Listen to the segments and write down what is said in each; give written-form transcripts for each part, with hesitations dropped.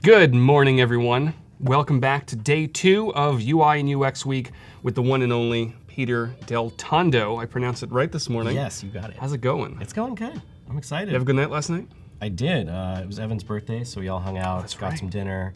Good morning, everyone. Welcome back to day 2 of UI and UX Week with the one and only Peter Deltondo. I pronounced it right this morning. Yes, you got it. How's it going? It's going good. I'm excited. You have a good night last night? I did. It was Evan's birthday, so we all hung out, got some dinner,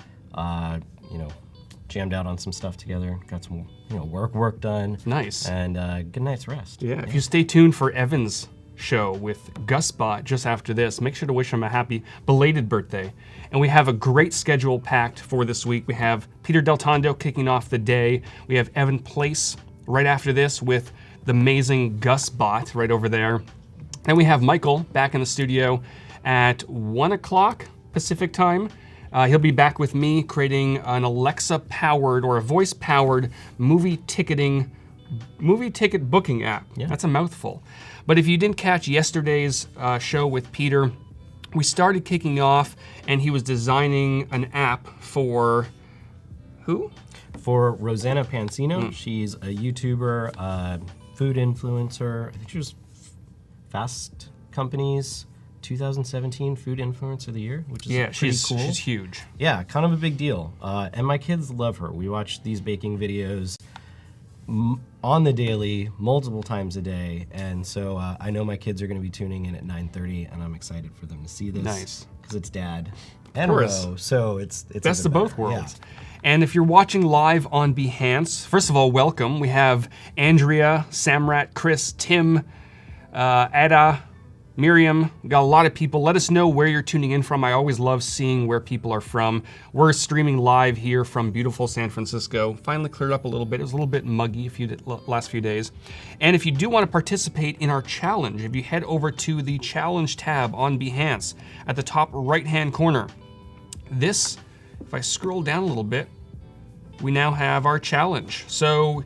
jammed out on some stuff together, got some work done. Nice. And good night's rest. Yeah, if you stay tuned for Evan's show with GusBot just after this, make sure to wish him a happy belated birthday. And we have a great schedule packed for this week. We have Peter Deltondo kicking off the day. We have Evan Place right after this with the amazing GusBot right over there. And we have Michael back in the studio at 1 o'clock Pacific time. He'll be back with me creating an Alexa-powered or a voice-powered movie ticket booking app. Yeah. That's a mouthful. But if you didn't catch yesterday's show with Peter, we started kicking off and he was designing an app for who? For Rosanna Pansino. She's a YouTuber, food influencer. I think she was Fast Company's 2017 Food Influencer of the Year, which is pretty cool. She's huge. Yeah, kind of a big deal. And my kids love her. We watch these baking videos on the daily, multiple times a day, and so I know my kids are going to be tuning in at 9:30, and I'm excited for them to see this. Nice, because it's Dad and Ro, so it's best of both worlds. Yeah. And if you're watching live on Behance, first of all, welcome. We have Andrea, Samrat, Chris, Tim, Ada, Miriam. We got a lot of people. Let us know where you're tuning in from. I always love seeing where people are from. We're streaming live here from beautiful San Francisco. Finally cleared up a little bit. It was a little bit muggy last few days. And if you do want to participate in our challenge, if you head over to the challenge tab on Behance at the top right-hand corner, this, if I scroll down a little bit, we now have our challenge. So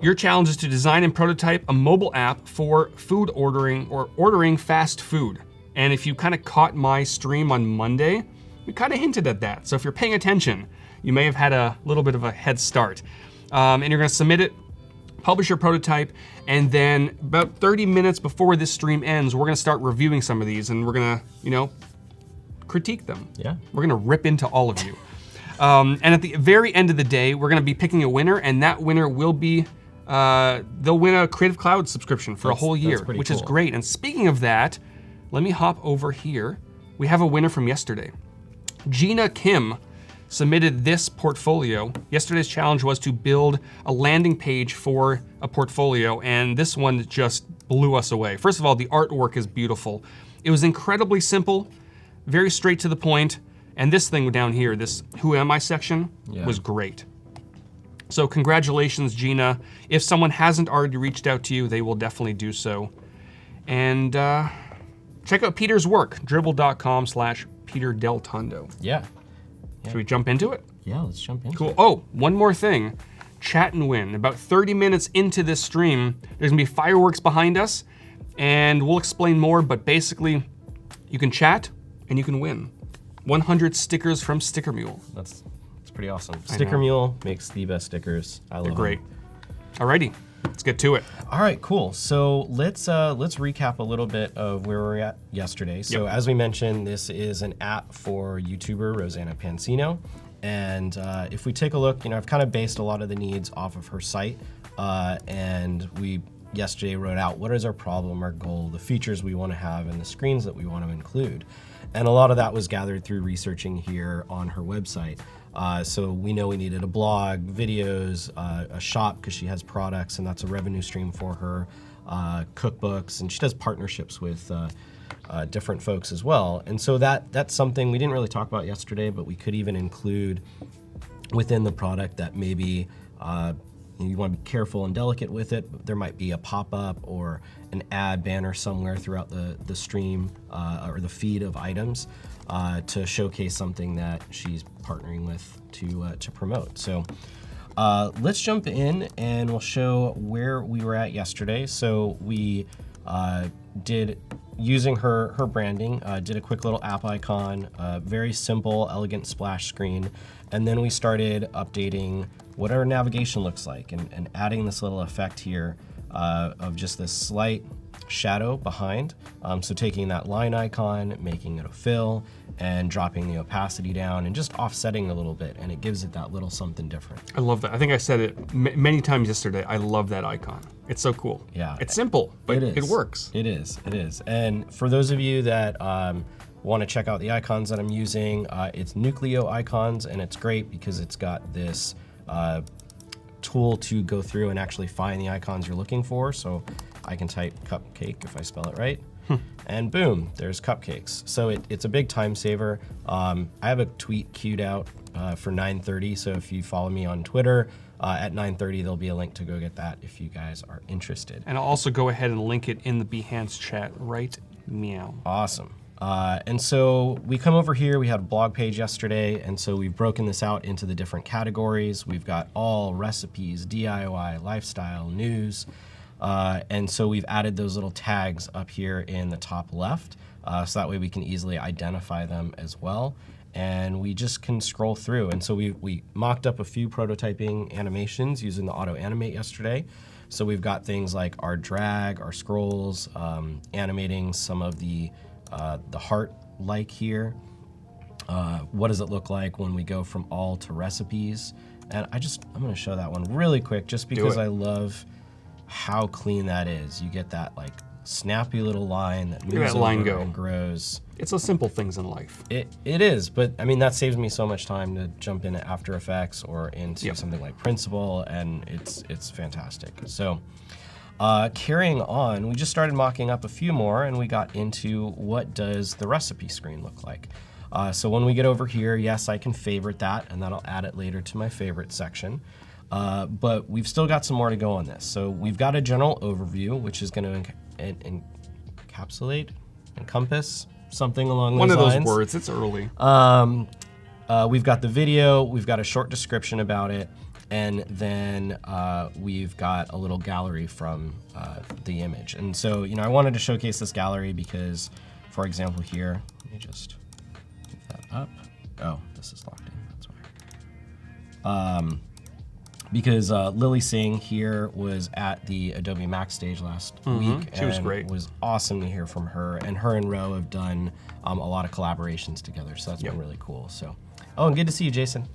your challenge is to design and prototype a mobile app for food ordering or ordering fast food. And if you kind of caught my stream on Monday, we kind of hinted at that. So if you're paying attention, you may have had a little bit of a head start. And you're gonna submit it, publish your prototype, and then about 30 minutes before this stream ends, we're gonna start reviewing some of these and we're gonna, critique them. Yeah. We're gonna rip into all of you. And at the very end of the day, we're gonna be picking a winner, and that winner will be they'll win a Creative Cloud subscription for a whole year, which is great. And speaking of that, let me hop over here. We have a winner from yesterday. Gina Kim submitted this portfolio. Yesterday's challenge was to build a landing page for a portfolio, and this one just blew us away. First of all, the artwork is beautiful. It was incredibly simple, very straight to the point, and this thing down here, this Who Am I section, was great. So congratulations, Gina. If someone hasn't already reached out to you, they will definitely do so. And check out Peter's work, dribble.com/Peter Deltondo. Yeah. Should we jump into it? Yeah, let's jump into Cool. it. Oh, one more thing. Chat and win. About 30 minutes into this stream, there's gonna be fireworks behind us, and we'll explain more, but basically, you can chat and you can win. 100 stickers from Sticker Mule. That's pretty awesome. Sticker Mule makes the best stickers. I love them. They're great. Alrighty, let's get to it. All right, cool. So let's recap a little bit of where we were at yesterday. So as we mentioned, this is an app for YouTuber Rosanna Pansino. And if we take a look, I've kind of based a lot of the needs off of her site. And we yesterday wrote out what is our problem, our goal, the features we want to have, and the screens that we want to include. And a lot of that was gathered through researching here on her website. So we know we needed a blog, videos, a shop because she has products and that's a revenue stream for her, cookbooks, and she does partnerships with different folks as well. And so that's something we didn't really talk about yesterday, but we could even include within the product that maybe you want to be careful and delicate with it. There might be a pop-up or an ad banner somewhere throughout the stream or the feed of items to showcase something that she's partnering with to promote. So let's jump in and we'll show where we were at yesterday. So we did, using her branding, did a quick little app icon, very simple, elegant splash screen. And then we started updating what our navigation looks like and adding this little effect here of just this slight shadow behind. So taking that line icon, making it a fill, and dropping the opacity down and just offsetting a little bit, and it gives it that little something different. I love that. I think I said it many times yesterday. I love that icon. It's so cool. Yeah. It's simple, but it works. It is. And for those of you that want to check out the icons that I'm using, it's Nucleo icons, and it's great because it's got this tool to go through and actually find the icons you're looking for. So I can type cupcake if I spell it right. And boom, there's cupcakes. So it's a big time saver. I have a tweet queued out for 9:30. So if you follow me on Twitter, at 9:30, there'll be a link to go get that if you guys are interested. And I'll also go ahead and link it in the Behance chat right meow. Awesome. And so we come over here, we had a blog page yesterday, and so we've broken this out into the different categories. We've got all, recipes, DIY, lifestyle, news. And so we've added those little tags up here in the top left, so that way we can easily identify them as well. And we just can scroll through. And so we mocked up a few prototyping animations using the auto animate yesterday. So we've got things like our drag, our scrolls, animating some of the heart-like here. What does it look like when we go from all to recipes? And I'm gonna show that one really quick just because I love how clean that is. You get that like snappy little line that moves over and grows. It's the simple things in life. It is, but I mean, that saves me so much time to jump into After Effects or into something like Principal, and it's fantastic. So carrying on, we just started mocking up a few more, and we got into what does the recipe screen look like. So when we get over here, yes, I can favorite that, and that'll add it later to my favorite section. But we've still got some more to go on this. So we've got a general overview, which is going to encompass something along those lines. One of those words, it's early. We've got the video, we've got a short description about it, and then we've got a little gallery from the image. And so, I wanted to showcase this gallery because, for example, here, let me just move that up. Oh, this is locked in, that's why. Because Lily Singh here was at the Adobe Max stage last week. She was great. It was awesome to hear from her. And her and Ro have done a lot of collaborations together, so that's been really cool. So, and good to see you, Jason.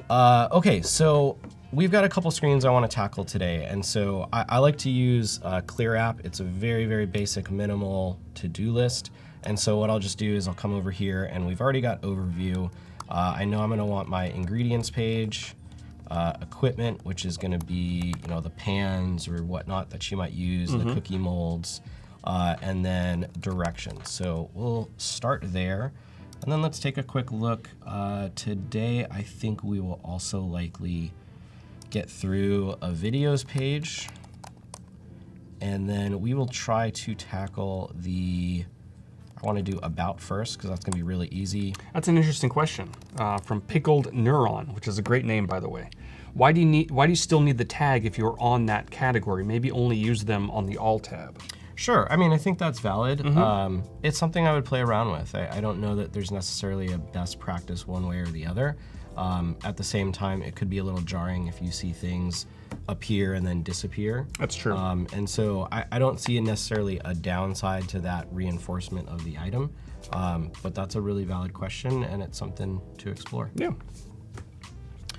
Okay, so we've got a couple screens I want to tackle today. And so I like to use Clear App. It's a very, very basic, minimal to-do list. And so what I'll just do is I'll come over here, and we've already got overview. I know I'm going to want my ingredients page. Equipment, which is going to be, the pans or whatnot that you might use, the cookie molds, and then directions. So we'll start there, and then let's take a quick look. Today, I think we will also likely get through a videos page, and then we will try to tackle I want to do about first because that's going to be really easy. That's an interesting question from Pickled Neuron, which is a great name, by the way. Why do you still need the tag if you're on that category? Maybe only use them on the All tab. Sure. I mean, I think that's valid. It's something I would play around with. I don't know that there's necessarily a best practice one way or the other. At the same time, it could be a little jarring if you see things appear and then disappear. That's true. And so I don't see necessarily a downside to that reinforcement of the item, but that's a really valid question, and it's something to explore. Yeah.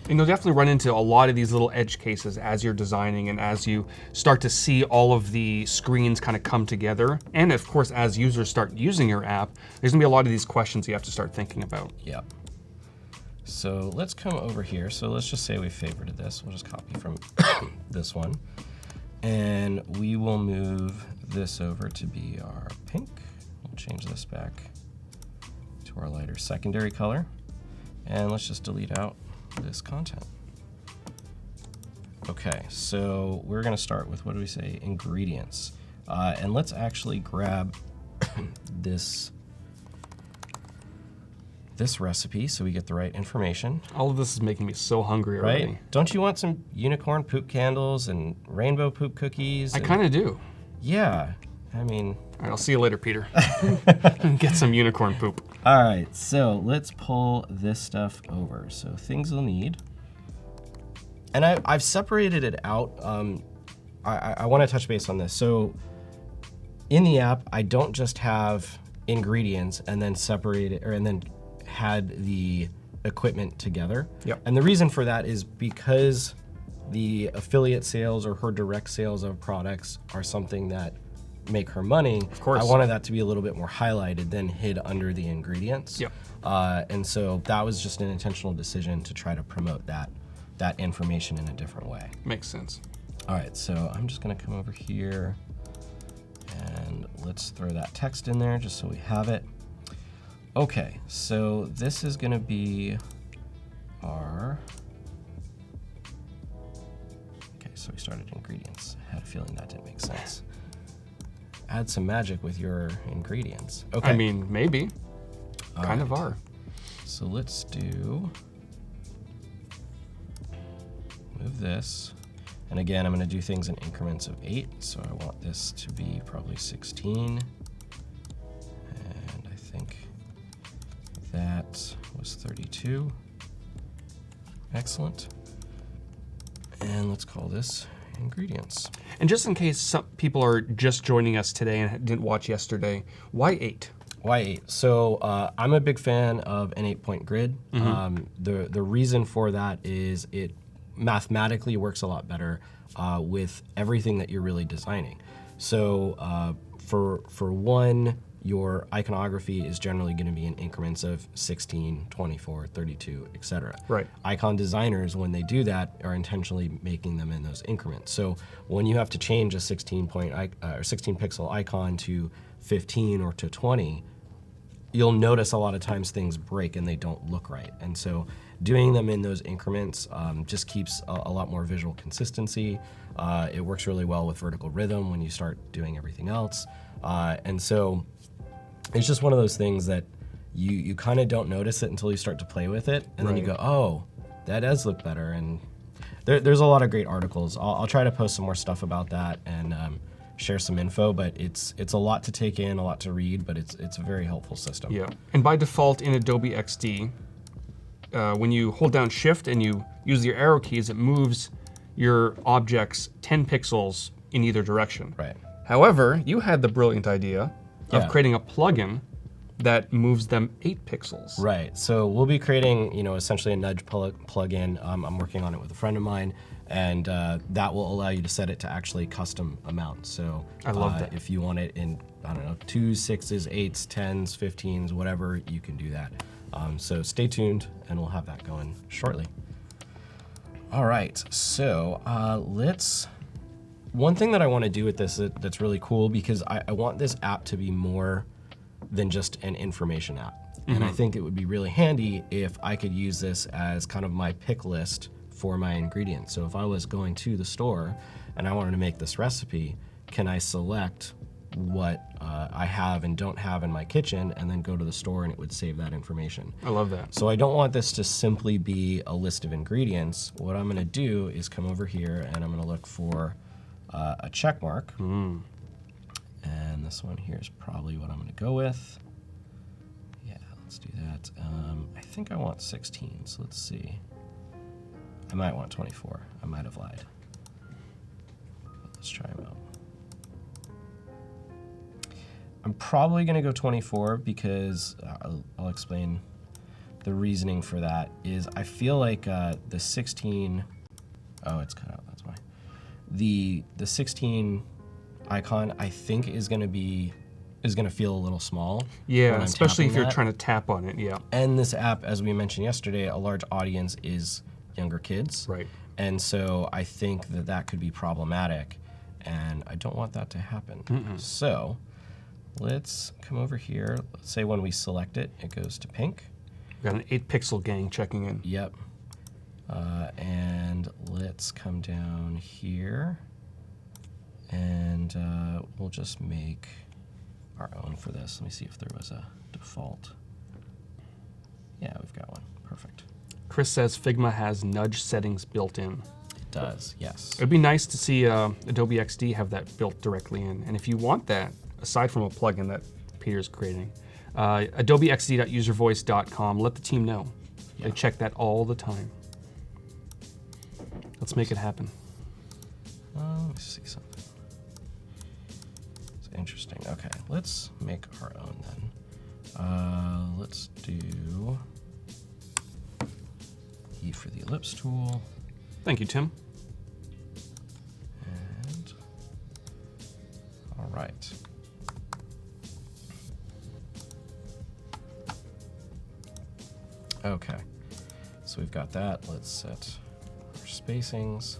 And you'll definitely run into a lot of these little edge cases as you're designing and as you start to see all of the screens kind of come together. And of course, as users start using your app, there's gonna be a lot of these questions you have to start thinking about. Yeah. So let's come over here. So let's just say we favorited this. We'll just copy from this one. And we will move this over to be our pink. We'll change this back to our lighter secondary color. And let's just delete out this content. Okay, so we're gonna start with, what do we say, ingredients. And let's actually grab this recipe so we get the right information. All of this is making me so hungry already. Right? Don't you want some unicorn poop candles and rainbow poop cookies? I kind of do. Yeah, I mean. All right, I'll see you later, Peter. Get some unicorn poop. All right, so let's pull this stuff over. So things we'll need. And I've separated it out I want to touch base on this. So in the app, I don't just have ingredients and then separate it, and then had the equipment together. Yep. And the reason for that is because the affiliate sales or her direct sales of products are something that make her money. Of course. I wanted that to be a little bit more highlighted than hid under the ingredients. Yep. And so that was just an intentional decision to try to promote that information in a different way. Makes sense. All right, so I'm just gonna come over here and let's throw that text in there just so we have it. Okay, so this is gonna be our, okay, so we started ingredients. I had a feeling that didn't make sense. Add some magic with your ingredients. Okay. I mean, maybe. Kind of are. So let's do, move this. And again, I'm gonna do things in increments of 8. So I want this to be probably 16. And I think that was 32. Excellent. And let's call this ingredients. And just in case some people are just joining us today and didn't watch yesterday, why 8? Why 8? So I'm a big fan of an 8-point grid. The reason for that is it mathematically works a lot better with everything that you're really designing. So for one, your iconography is generally going to be in increments of 16, 24, 32, etc. Right. Icon designers, when they do that, are intentionally making them in those increments. So when you have to change a 16 pixel icon to 15 or to 20, you'll notice a lot of times things break and they don't look right. And so doing them in those increments just keeps a lot more visual consistency. It works really well with vertical rhythm when you start doing everything else. And so it's just one of those things that you kind of don't notice it until you start to play with it. And then you go, oh, that does look better. And there's a lot of great articles. I'll try to post some more stuff about that and share some info, but it's a lot to take in, a lot to read, but it's a very helpful system. Yeah, and by default in Adobe XD, when you hold down Shift and you use your arrow keys, it moves your objects 10 pixels in either direction. Right. However, you had the brilliant idea of creating a plugin that moves them 8 pixels. Right, so we'll be creating, essentially a nudge plugin. I'm working on it with a friend of mine, and that will allow you to set it to actually custom amounts. So I love that. If you want it in, 2s, 6s, 8s, 10s, 15s, whatever, you can do that. So stay tuned, and we'll have that going shortly. All right, so one thing that I want to do with this that's really cool, because I want this app to be more than just an information app. And I think it would be really handy if I could use this as kind of my pick list for my ingredients. So if I was going to the store and I wanted to make this recipe, can I select what I have and don't have in my kitchen and then go to the store and it would save that information. I love that. So I don't want this to simply be a list of ingredients. What I'm gonna do is come over here and I'm gonna look for a check mark. And this one here is probably what I'm gonna go with. Yeah, let's do that. I think I want 16, so let's see. I might want 24. I might have lied. But let's try them out. I'm probably gonna go 24 because I'll explain the reasoning for that is I feel like the 16, oh, it's cut out, that's why. The 16 icon I think is gonna feel a little small. Yeah, especially if you're trying to tap on it, yeah. And this app, as we mentioned yesterday, a large audience is younger kids. Right. And so I think that could be problematic, and I don't want that to happen. So let's come over here. Let's say when we select it, it goes to pink. We've got an 8 pixel gang checking in. Yep. And let's come down here, and we'll just make our own for this. Let me see if there was a default. Yeah, we've got one. Perfect. Chris says Figma has nudge settings built in. It does, yes. It'd be nice to see Adobe XD have that built directly in. And if you want that, aside from a plugin that Peter's creating, adobeXD.uservoice.com, let the team know. Yeah. They check that all the time. Let's make it happen. Let me see something. It's interesting. Okay, let's make our own then. Let's do E for the ellipse tool. Thank you, Tim. And all right. Okay, so we've got that. Let's set our spacings,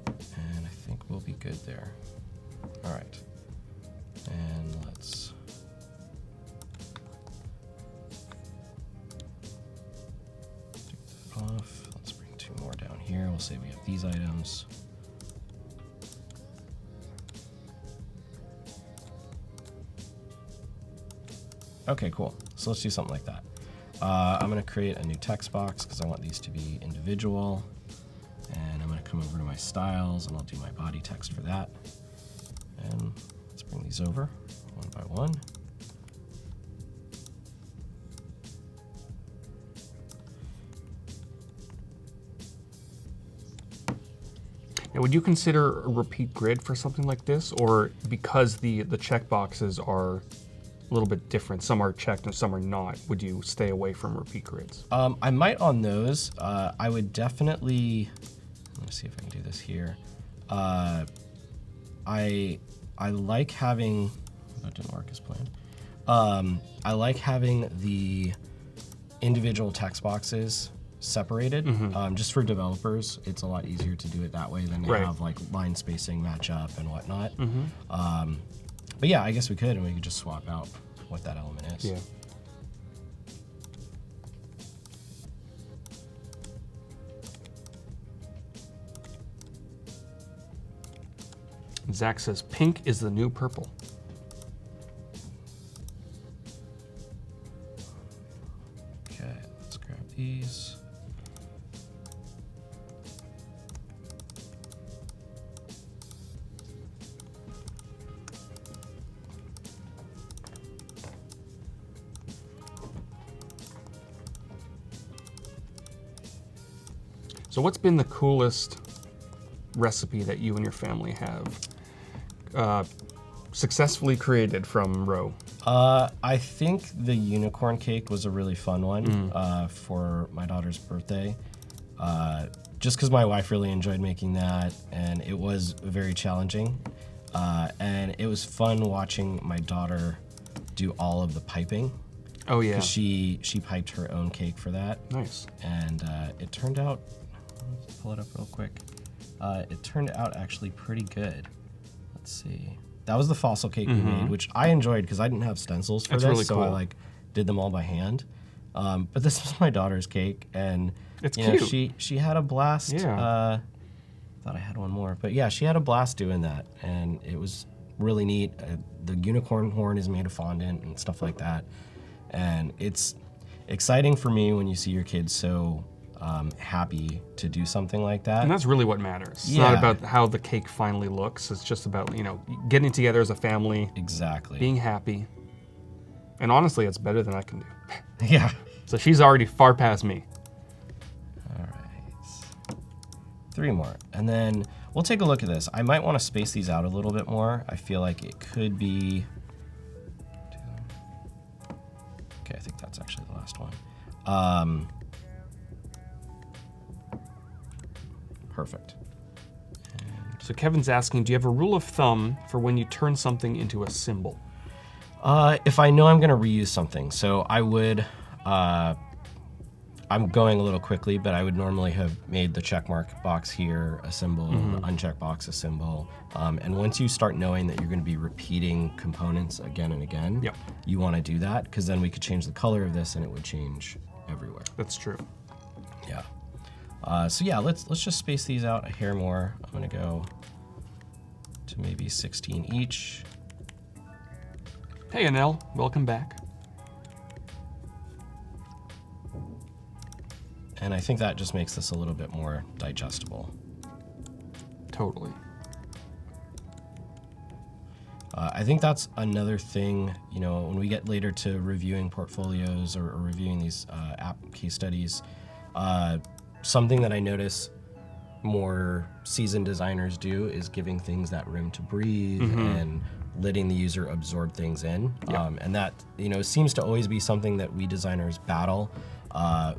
and I think we'll be good there. All right, and let's take that off. Let's bring 2 more down here. We'll say we have these items. Okay, cool. So let's do something like that. I'm going to create a new text box because I want these to be individual. And I'm going to come over to my styles and I'll do my body text for that. And let's bring these over one by one. Now, would you consider a repeat grid for something like this, or because the checkboxes are a little bit different, some are checked and some are not, would you stay away from repeat grids? I might on those. I would definitely, let me see if I can do this here. I like having, that didn't work as planned. I like having the individual text boxes separated. Just for developers, it's a lot easier to do it that way than to have like line spacing match up and whatnot. But yeah, I guess we could, and we could just swap out what that element is. Yeah. Zach says pink is the new purple. Okay, let's grab these. So what's been the coolest recipe that you and your family have successfully created from Ro? I think the unicorn cake was a really fun one for my daughter's birthday. Just because my wife really enjoyed making that, and it was very challenging. And it was fun watching my daughter do all of the piping. Oh yeah. 'Cause she piped her own cake for that. Nice. And it turned out, let's pull it up real quick. It turned out actually pretty good. Let's see. That was the fossil cake we made, which I enjoyed because I didn't have stencils for this, really so cool. I like did them all by hand. But this was my daughter's cake, and It's you know, cute. she had a blast. Yeah. Thought I had one more, but yeah, she had a blast doing that, and it was really neat. The unicorn horn is made of fondant and stuff like that, and it's exciting for me when you see your kids so happy to do something like that. And that's really what matters. It's Yeah. not about how the cake finally looks. It's just about, you know, getting together as a family, Exactly. being happy. And honestly, it's better than I can do. Yeah. So she's already far past me. All right. 3 more. And then we'll take a look at this. I might want to space these out a little bit more. I feel like it could be... Okay, I think that's actually the last one. Perfect. So Kevin's asking, do you have a rule of thumb for when you turn something into a symbol? If I know I'm going to reuse something, so I would, I'm going a little quickly, but I would normally have made the check mark box here a symbol, the uncheck box a symbol. And once you start knowing that you're going to be repeating components again and again, Yep. you want to do that, because then we could change the color of this and it would change everywhere. That's true. Yeah. So yeah, let's just space these out a hair more. I'm going to go to maybe 16 each. Hey, Anel, welcome back. And I think that just makes this a little bit more digestible. Totally. I think that's another thing, you know, when we get later to reviewing portfolios or reviewing these app case studies, something that I notice more seasoned designers do is giving things that room to breathe and letting the user absorb things in. And that, seems to always be something that we designers battle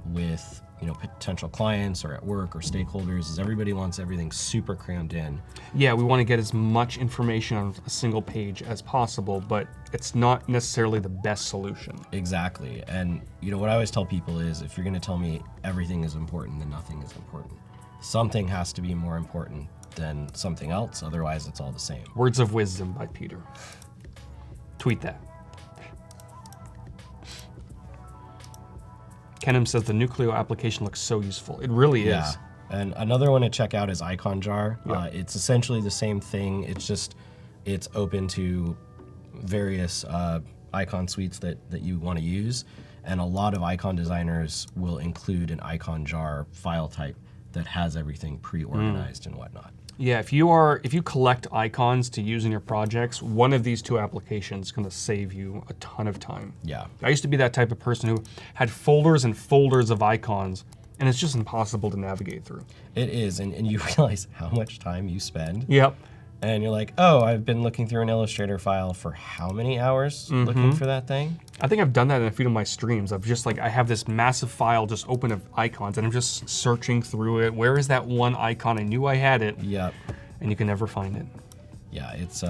with, potential clients or at work or stakeholders, is everybody wants everything super crammed in. Yeah, we want to get as much information on a single page as possible, but it's not necessarily the best solution. Exactly. And what I always tell people is, if you're going to tell me everything is important, then nothing is important. Something has to be more important than something else, otherwise it's all the same. Words of wisdom by Peter. Tweet that. Kenim says the Nucleo application looks so useful. It really is. And another one to check out is Icon Jar. It's essentially the same thing. It's open to various icon suites that you want to use. And a lot of icon designers will include an Icon Jar file type that has everything pre-organized and whatnot. Yeah, if you collect icons to use in your projects, one of these two applications is going to save you a ton of time. Yeah. I used to be that type of person who had folders and folders of icons, and it's just impossible to navigate through. It is, and you realize how much time you spend. Yep. And you're like, oh, I've been looking through an Illustrator file for how many hours looking for that thing? I think I've done that in a few of my streams. I have this massive file just open of icons, and I'm just searching through it. Where is that one icon? I knew I had it. Yep. And you can never find it. Yeah, it's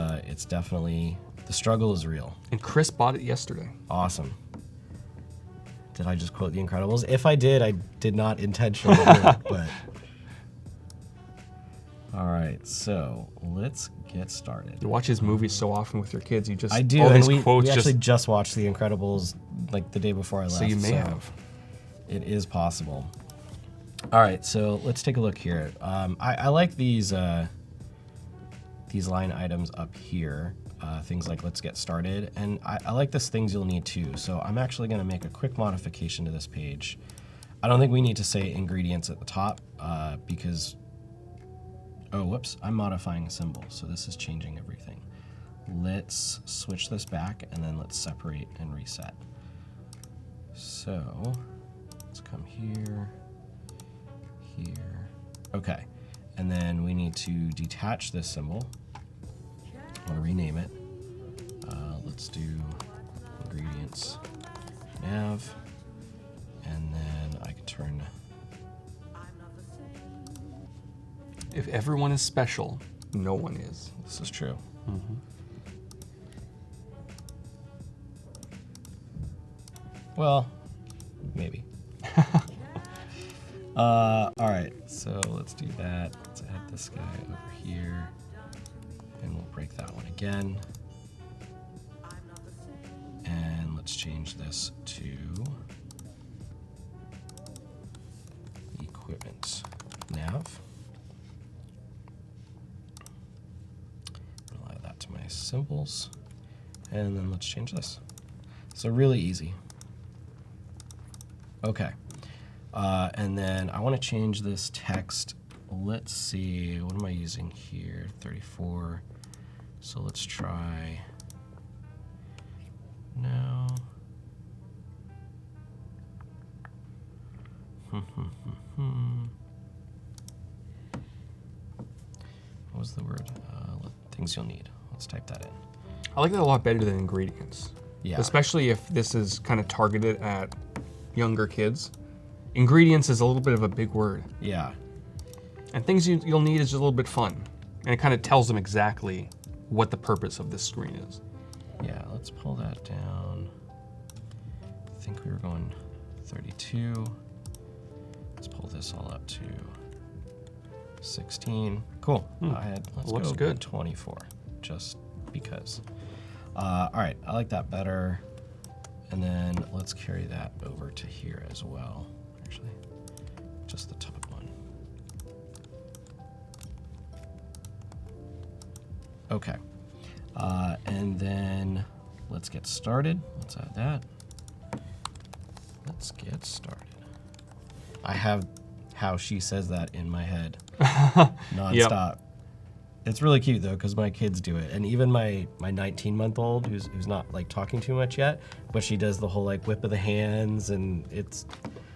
definitely, the struggle is real. And Chris bought it yesterday. Awesome. Did I just quote The Incredibles? If I did, I did not intentionally do it, but. All right, so let's get started. You watch his movies so often with your kids, you just I do, all and these we quotes actually just watched The Incredibles like the day before I left. So you may have. It is possible. All right, so let's take a look here. I like these line items up here, things like let's get started, and I like this things you'll need too. So I'm actually going to make a quick modification to this page. I don't think we need to say ingredients at the top because. Oh, whoops, I'm modifying a symbol, so this is changing everything. Let's switch this back, and then let's separate and reset. So, let's come here, here. Okay, and then we need to detach this symbol. I want to rename it. Let's do ingredients nav, and then I can turn. If everyone is special, no one is. This is true. Well, maybe. All right, so let's do that. Let's add this guy over here, and we'll break that one again. And let's change this to equipment nav. To my symbols, and then let's change this. So really easy. Okay, and then I want to change this text. Let's see, what am I using here? 34. So let's try now. What was the word? Things you'll need. Let's type that in. I like that a lot better than ingredients. Yeah. Especially if this is kind of targeted at younger kids. Ingredients is a little bit of a big word. Yeah. And things you'll need is just a little bit fun. And it kind of tells them exactly what the purpose of this screen is. Yeah, let's pull that down. I think we were going 32. Let's pull this all up to 16. Cool. Let's Looks go good. 24, just because. All right, I like that better. And then let's carry that over to here as well. Actually, just the top one. Okay. And then let's get started. Let's add that. Let's get started. I have how she says that in my head nonstop. Yep. It's really cute though, because my kids do it, and even my 19-month-old, who's not like talking too much yet, but she does the whole like whip of the hands, and it's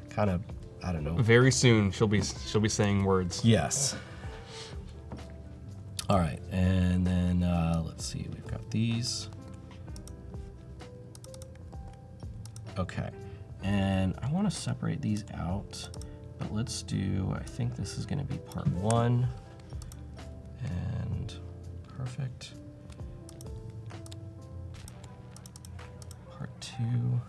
kind of, I don't know. Very soon she'll be saying words. Yes, All right, and then let's see, we've got these. Okay, and I want to separate these out, but let's do, I think this is going to be part 1, and perfect. Part 2.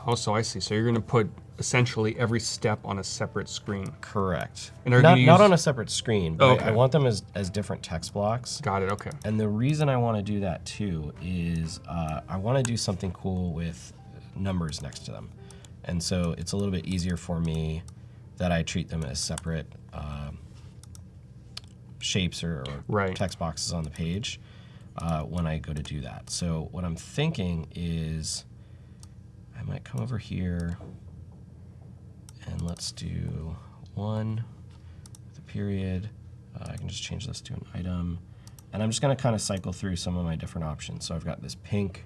Oh, so I see. So you're going to put essentially every step on a separate screen. Correct. And are not, you not use... on a separate screen, but okay. I want them as different text blocks. Got it, okay. And the reason I want to do that too is I want to do something cool with numbers next to them. And so it's a little bit easier for me that I treat them as separate shapes or right. text boxes on the page when I go to do that. So what I'm thinking is I might come over here and let's do 1 with a period. I can just change this to an item. And I'm just going to kind of cycle through some of my different options. So I've got this pink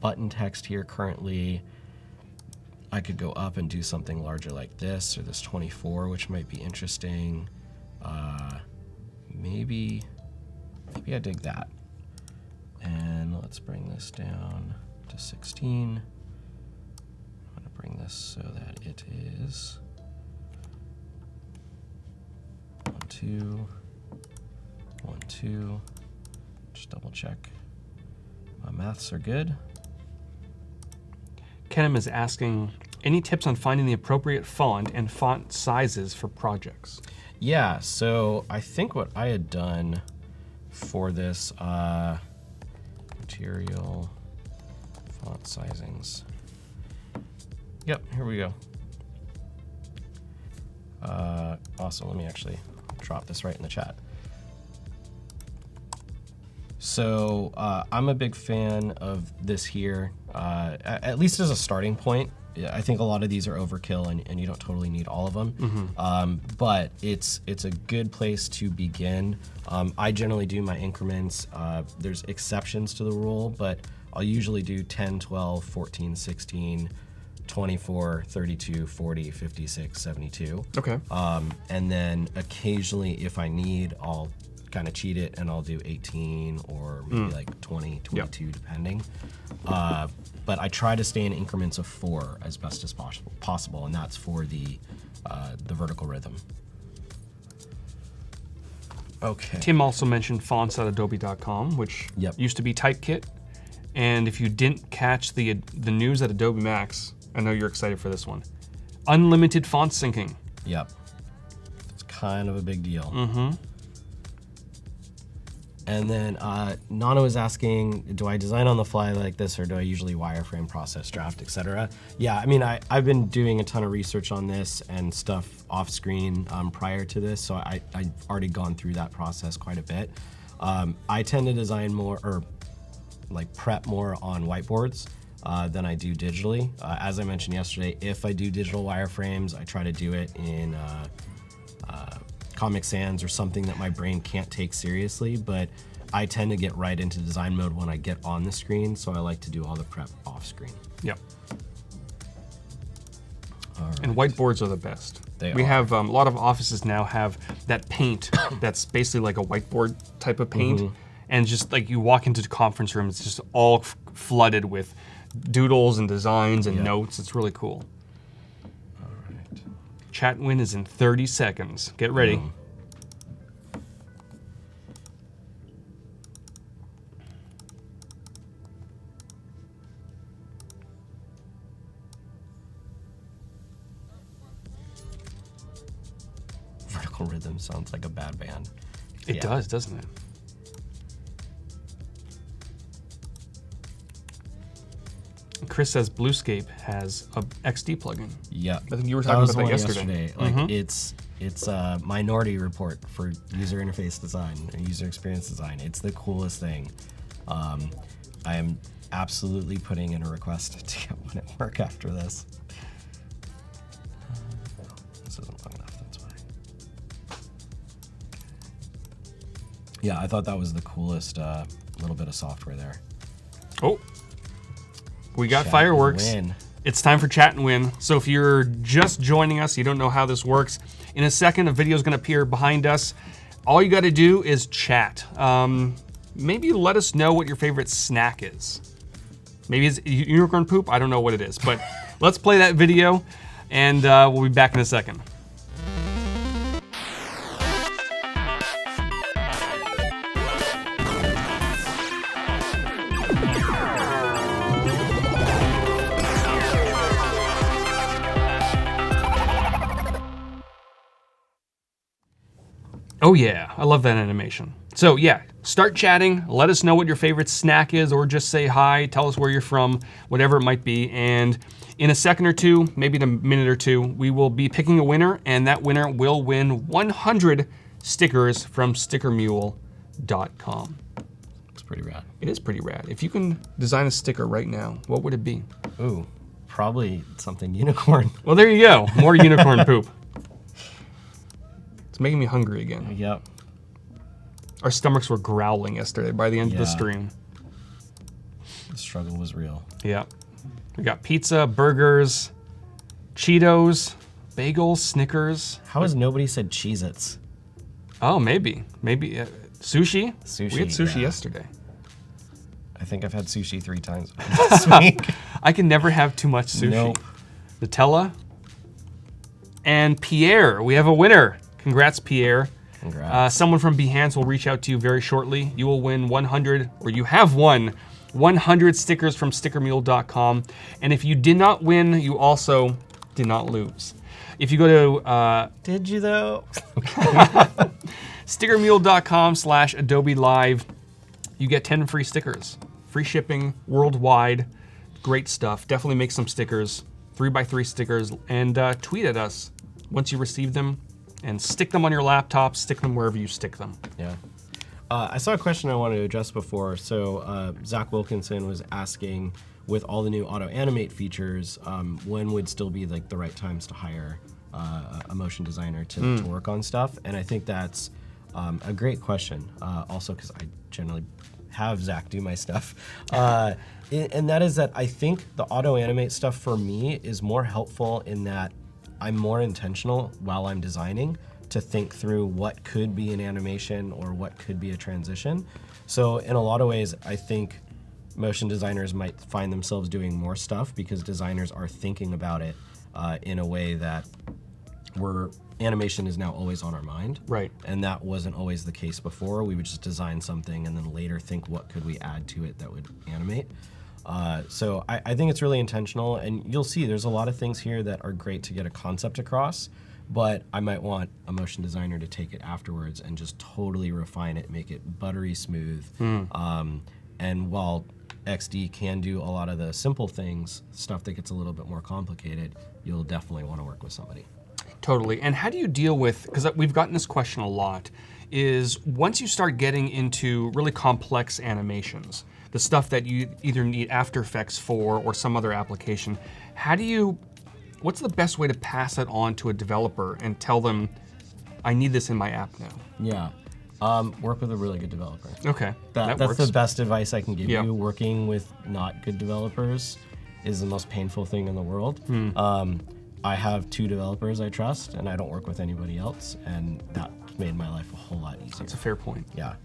button text here currently. I could go up and do something larger like this, or this 24, which might be interesting. Maybe I dig that. And let's bring this down to 16. I'm going to bring this so that it is 1, 2, 1, 2. Just double check. My maths are good. Kenem is asking, any tips on finding the appropriate font and font sizes for projects? Yeah, so I think what I had done for this material font sizings. Yep, here we go. Awesome, let me actually drop this right in the chat. So I'm a big fan of this here, at least as a starting point. I think a lot of these are overkill and you don't totally need all of them, but it's a good place to begin. I generally do my increments. There's exceptions to the rule, but I'll usually do 10, 12, 14, 16, 24, 32, 40, 56, 72. Okay. And then occasionally if I need, I'll kind of cheat it and I'll do 18 or maybe like 20, 22, yep, depending. But I try to stay in increments of 4 as best as possible, and that's for the vertical rhythm. Okay. Tim also mentioned fonts.adobe.com, which yep, used to be Typekit. And if you didn't catch the news at Adobe Max, I know you're excited for this one. Unlimited font syncing. Yep. It's kind of a big deal. And then Nana was asking, do I design on the fly like this, or do I usually wireframe, process, draft, etc.? Yeah, I mean, I've been doing a ton of research on this and stuff off screen prior to this, so I've already gone through that process quite a bit. I tend to design more, or like prep more on whiteboards than I do digitally. As I mentioned yesterday, if I do digital wireframes, I try to do it in Comic Sans or something that my brain can't take seriously, but I tend to get right into design mode when I get on the screen, so I like to do all the prep off screen. Yep. Right. And whiteboards are the best. We have a lot of offices now have that paint that's basically like a whiteboard type of paint, and just like you walk into the conference room, it's just all flooded with doodles and designs and notes. It's really cool. Chat win is in 30 seconds. Get ready. Vertical Rhythm sounds like a bad band. It does, doesn't it? Chris says Bluescape has a XD plugin. Yeah, I think you were talking about that yesterday. Like it's a Minority Report for user interface design and user experience design. It's the coolest thing. I am absolutely putting in a request to get one at work after this. This isn't long enough, that's why. Yeah, I thought that was the coolest little bit of software there. Oh. We got Chat fireworks. and win. It's time for Chat and Win. So if you're just joining us, you don't know how this works, in a second a video is going to appear behind us. all you got to do is chat. Maybe let us know what your favorite snack is. Maybe it's unicorn poop. I don't know what it is, but let's play that video, and we'll be back in a second. Oh yeah, I love that animation. So yeah, start chatting, let us know what your favorite snack is, or just say hi, tell us where you're from, whatever it might be. And in a second or two, maybe in a minute or two, we will be picking a winner, and that winner will win 100 stickers from stickermule.com. It's pretty rad. It is pretty rad. If you can design a sticker right now, what would it be? Ooh, probably something unicorn. Well, there you go, more unicorn poop. It's making me hungry again. Yep. Our stomachs were growling yesterday by the end of the stream. The struggle was real. Yeah. We got pizza, burgers, Cheetos, bagels, Snickers. How has nobody said Cheez-Its? Oh, maybe. Maybe. Sushi? Sushi. We had sushi yesterday. I think I've had sushi 3 times this week. I can never have too much sushi. Nope. Nutella. And Pierre, we have a winner. Congrats, Pierre. Congrats. Someone from Behance will reach out to you very shortly. You will win 100, or you have won 100 stickers from stickermule.com. And if you did not win, you also did not lose. If you go to Did you though? stickermule.com/Adobe Live, you get 10 free stickers. Free shipping worldwide. Great stuff. Definitely make some stickers, 3x3 stickers, and tweet at us once you receive them. And stick them on your laptop, stick them wherever you stick them. Yeah. I saw a question I wanted to address before. So Zach Wilkinson was asking, with all the new auto animate features, when would still be like the right times to hire a motion designer to work on stuff? And I think that's a great question. Also, because I generally have Zach do my stuff. And that is that I think the auto animate stuff for me is more helpful in that I'm more intentional while I'm designing to think through what could be an animation or what could be a transition. So in a lot of ways, I think motion designers might find themselves doing more stuff because designers are thinking about it in a way that animation is now always on our mind. Right. And that wasn't always the case before. We would just design something and then later think what could we add to it that would animate. So I think it's really intentional, and you'll see there's a lot of things here that are great to get a concept across, but I might want a motion designer to take it afterwards and just totally refine it, make it buttery smooth. And while XD can do a lot of the simple things, stuff that gets a little bit more complicated, you'll definitely want to work with somebody. Totally. And how do you deal with, because we've gotten this question a lot, is once you start getting into really complex animations, the stuff that you either need After Effects for or some other application, what's the best way to pass it on to a developer and tell them, I need this in my app now? Yeah. Work with a really good developer. Okay, that's works. the best advice I can give Yeah. you. Working with not good developers is the most painful thing in the world. I have 2 developers I trust, and I don't work with anybody else, and that made my life a whole lot easier. That's a fair point. Yeah.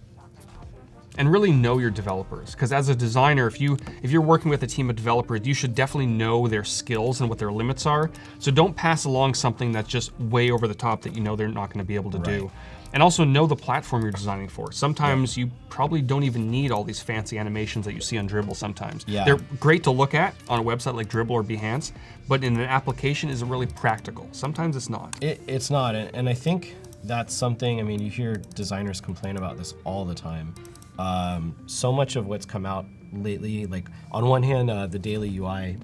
And really know your developers, because as a designer, if you're working with a team of developers, you should definitely know their skills and what their limits are. So don't pass along something that's just way over the top that you know they're not going to be able to do. And also know the platform you're designing for. Sometimes you probably don't even need all these fancy animations that you see on Dribbble sometimes. Yeah. They're great to look at on a website like Dribbble or Behance, but in an application, is it really practical? Sometimes it's not. It's not, and I think that's something, I mean, you hear designers complain about this all the time. So much of what's come out lately, like on one hand, the daily UI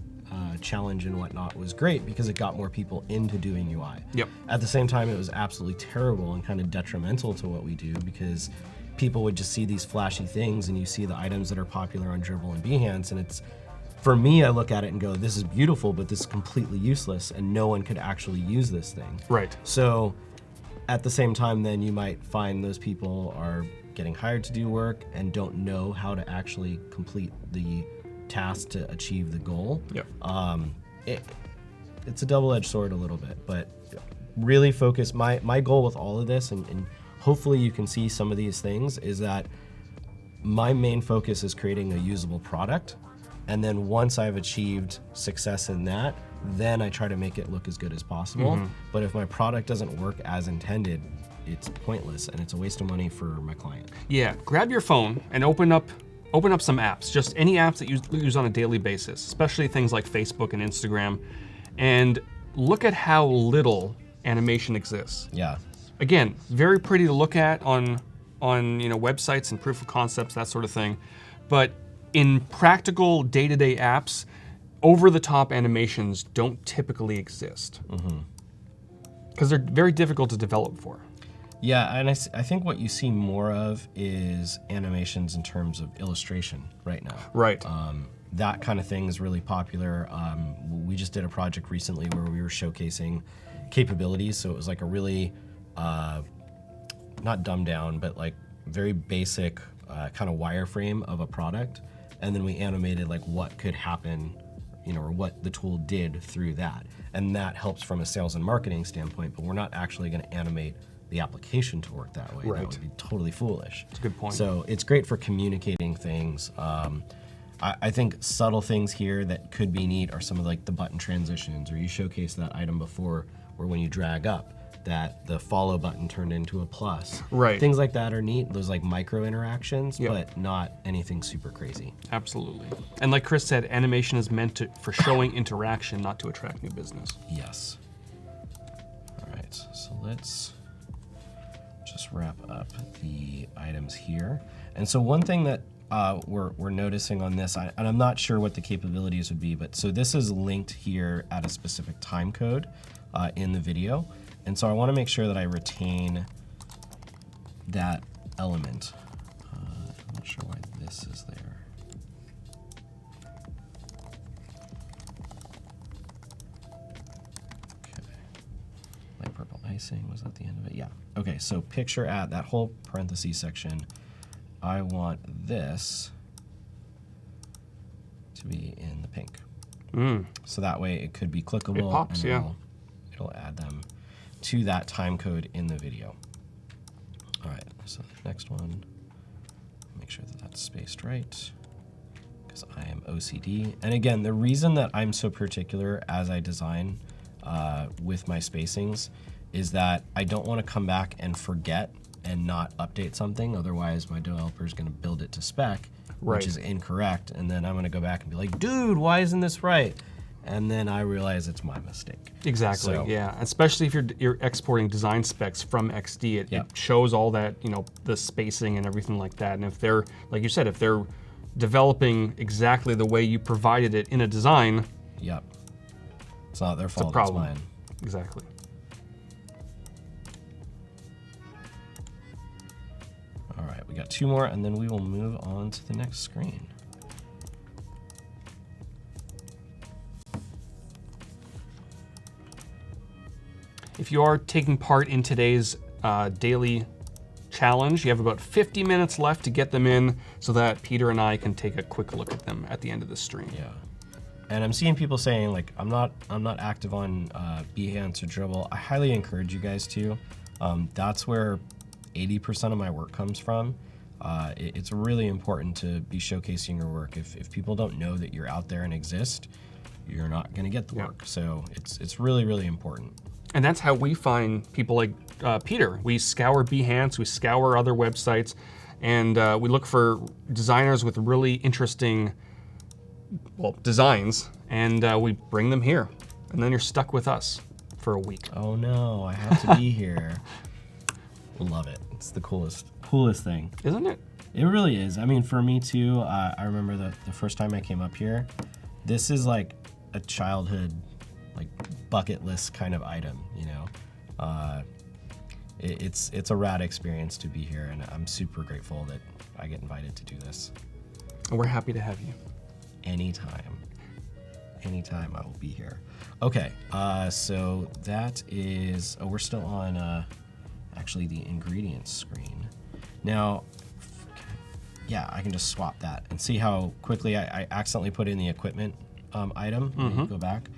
challenge and whatnot was great because it got more people into doing UI. Yep. At the same time, it was absolutely terrible and kind of detrimental to what we do because people would just see these flashy things and you see the items that are popular on Dribbble and Behance, and it's, for me, I look at it and go, this is beautiful, but this is completely useless and no one could actually use this thing. Right. So at the same time, then you might find those people are getting hired to do work and don't know how to actually complete the task to achieve the goal. Yep. It's a double-edged sword a little bit, but really focus. My goal with all of this, and hopefully you can see some of these things, is that my main focus is creating a usable product. And then once I've achieved success in that, then I try to make it look as good as possible. But if my product doesn't work as intended, it's pointless and it's a waste of money for my client. Yeah, grab your phone and open up some apps, just any apps that you use on a daily basis, especially things like Facebook and Instagram, and look at how little animation exists. Yeah. Again, very pretty to look at on websites and proof of concepts, that sort of thing. But in practical day-to-day apps, over-the-top animations don't typically exist. Because they're very difficult to develop for. Yeah, and I think what you see more of is animations in terms of illustration right now. Right. That kind of thing is really popular. We just did a project recently where we were showcasing capabilities, so it was like a really, not dumbed down, but like very basic kind of wireframe of a product, and then we animated like what could happen, or what the tool did through that. And that helps from a sales and marketing standpoint, but we're not actually going to animate the application to work that way. Right. That would be totally foolish. That's a good point. So it's great for communicating things. I think subtle things here that could be neat are some of like the button transitions, or you showcased that item before where when you drag up, that the follow button turned into a plus. Right. Things like that are neat, those like micro interactions, Yep. but not anything super crazy. Absolutely. And like Chris said, animation is meant for showing interaction, not to attract new business. Yes. All right, so let's just wrap up the items here. And so one thing that we're noticing on this, and I'm not sure what the capabilities would be, but so this is linked here at a specific time code in the video. And so I want to make sure that I retain that element. I'm not sure why this is there. Okay. Light purple icing, was that the end of it? Yeah. Okay, so picture at that whole parentheses section, I want this to be in the pink. So that way it could be clickable. It pops, and yeah. It'll add them to that time code in the video. All right, so the next one, make sure that that's spaced right, because I am OCD. And again, the reason that I'm so particular as I design with my spacings is that I don't want to come back and forget and not update something. Otherwise, my developer is going to build it to spec, Right. which is incorrect. And then I'm going to go back and be like, dude, why isn't this right? And then I realize it's my mistake. Exactly, So- yeah. Especially if you're exporting design specs from XD, it Yep. shows all that, the spacing and everything like that. And if they're, like you said, if they're developing exactly the way you provided it in a design, Yep. It's not their fault, it's problem. mine. exactly. All right, we got two more, and then we will move on to the next screen. If you are taking part in today's daily challenge, you have about 50 minutes left to get them in so that Peter and I can take a quick look at them at the end of the stream. Yeah. And I'm seeing people saying like, I'm not active on Behance or Dribbble. I highly encourage you guys to. That's where 80% of my work comes from. It's really important to be showcasing your work. If people don't know that you're out there and exist, you're not going to get the Yeah. work. So it's really, really important. And that's how we find people like Peter. We scour Behance, we scour other websites, and we look for designers with really interesting, designs, and we bring them here. And then you're stuck with us for a week. Oh no, I have to be here. Love it. It's the coolest thing. Isn't it? It really is. I mean, for me too, I remember the first time I came up here, this is like a childhood, like bucket list kind of item, you know? It's a rad experience to be here, and I'm super grateful that I get invited to do this. And we're happy to have you. Anytime I will be here. Okay, so that is, we're still on actually the ingredients screen. Now, yeah, I can just swap that and see how quickly I accidentally put in the equipment item. Let me go back.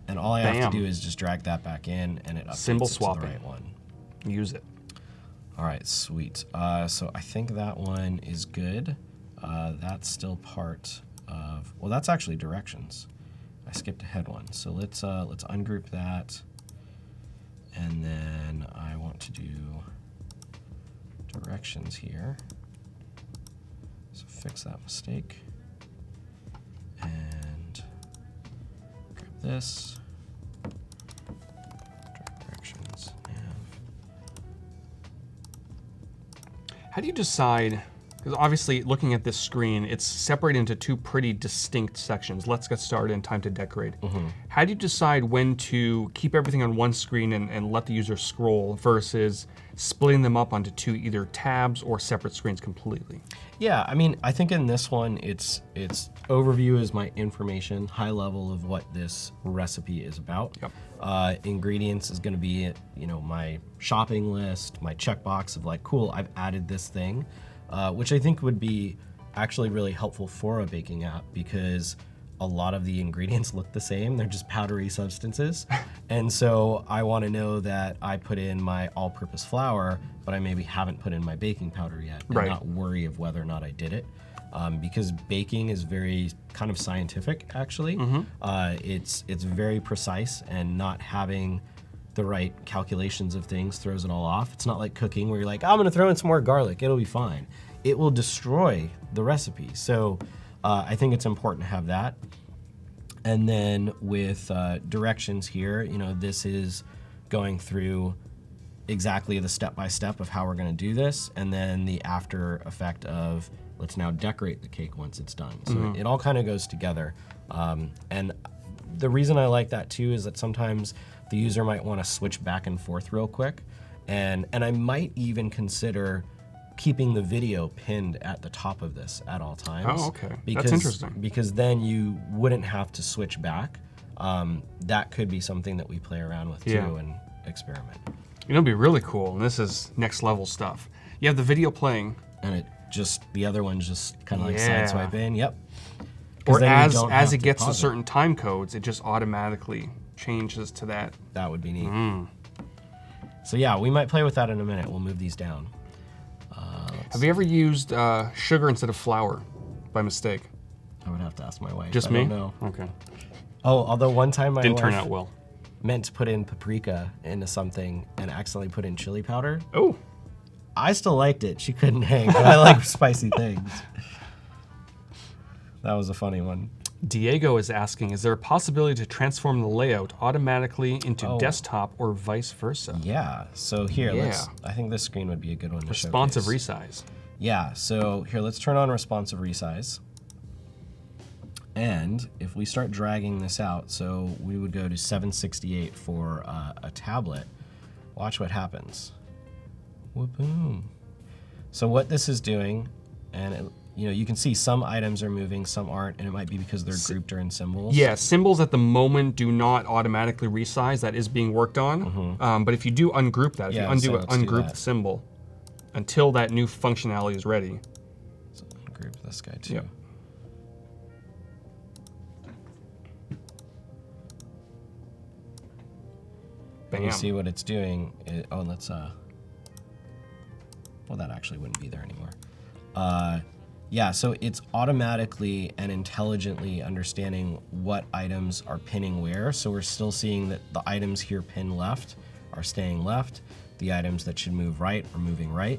And all I have Bam. to do is just drag that back in, and it updates Symbol it to swapping. the right one. Use it. All right, sweet. So I think that one is good. That's still part of, well, that's actually directions. I skipped ahead one. So let's ungroup that. And then I want to do directions here. So fix that mistake. And grab this. Directions. How do you decide, because obviously looking at this screen, it's separated into two pretty distinct sections. Let's get started and time to decorate. How do you decide when to keep everything on one screen and let the user scroll versus splitting them up onto two either tabs or separate screens completely? Yeah, I mean, I think in this one, it's overview is my information, high level of what this recipe is about. Yep. Ingredients is going to be, you know, my shopping list, my checkbox of like, cool, I've added this thing, which I think would be actually really helpful for a baking app because a lot of the ingredients look the same. They're just powdery substances. And so I want to know that I put in my all-purpose flour, but I maybe haven't put in my baking powder yet and not worry of whether or not I did it. Because baking is very kind of scientific, actually. It's very precise, and not having the right calculations of things throws it all off. It's not like cooking where you're like, oh, I'm gonna throw in some more garlic, it'll be fine. It will destroy the recipe. So I think it's important to have that. And then with directions here, you know, this is going through exactly the step-by-step of how we're gonna do this, and then the after effect of let's now decorate the cake once it's done. So it all kind of goes together. And the reason I like that too is that sometimes the user might want to switch back and forth real quick. And I might even consider keeping the video pinned at the top of this at all times. Oh, okay. That's interesting. Because then you wouldn't have to switch back. That could be something that we play around with too and experiment. You know, it'd be really cool, and this is next level stuff. You have the video playing. And it just, the other one's just kind of like sideswipe in, yep. Or as it gets to certain time codes, it just automatically changes to that. That would be neat. So yeah, we might play with that in a minute. We'll move these down. Have you ever used sugar instead of flour by mistake? I would have to ask my wife. Just me? I don't know. Okay. Oh, although one time my Didn't wife turn out well. meant to put in paprika into something and accidentally put in chili powder. Oh. I still liked it. She couldn't hang. I like spicy things. That was a funny one. Diego is asking, is there a possibility to transform the layout automatically into desktop or vice versa? Yeah, so here, I think this screen would be a good one to Responsive showcase. resize. Yeah, so here, let's turn on responsive resize. And if we start dragging this out, so we would go to 768 for a tablet, watch what happens. Whoop-boom. So what this is doing, and it, you know, you can see some items are moving, some aren't, and it might be because they're grouped or in symbols. Yeah, symbols at the moment do not automatically resize. That is being worked on. But if you do ungroup that, if you ungroup the symbol until that new functionality is ready. So ungroup this guy too. Yep. Bam. And you see what it's doing. Oh, let's well, that actually wouldn't be there anymore. Yeah, so it's automatically and intelligently understanding what items are pinning where. So we're still seeing that the items here pin left are staying left. The items that should move right are moving right.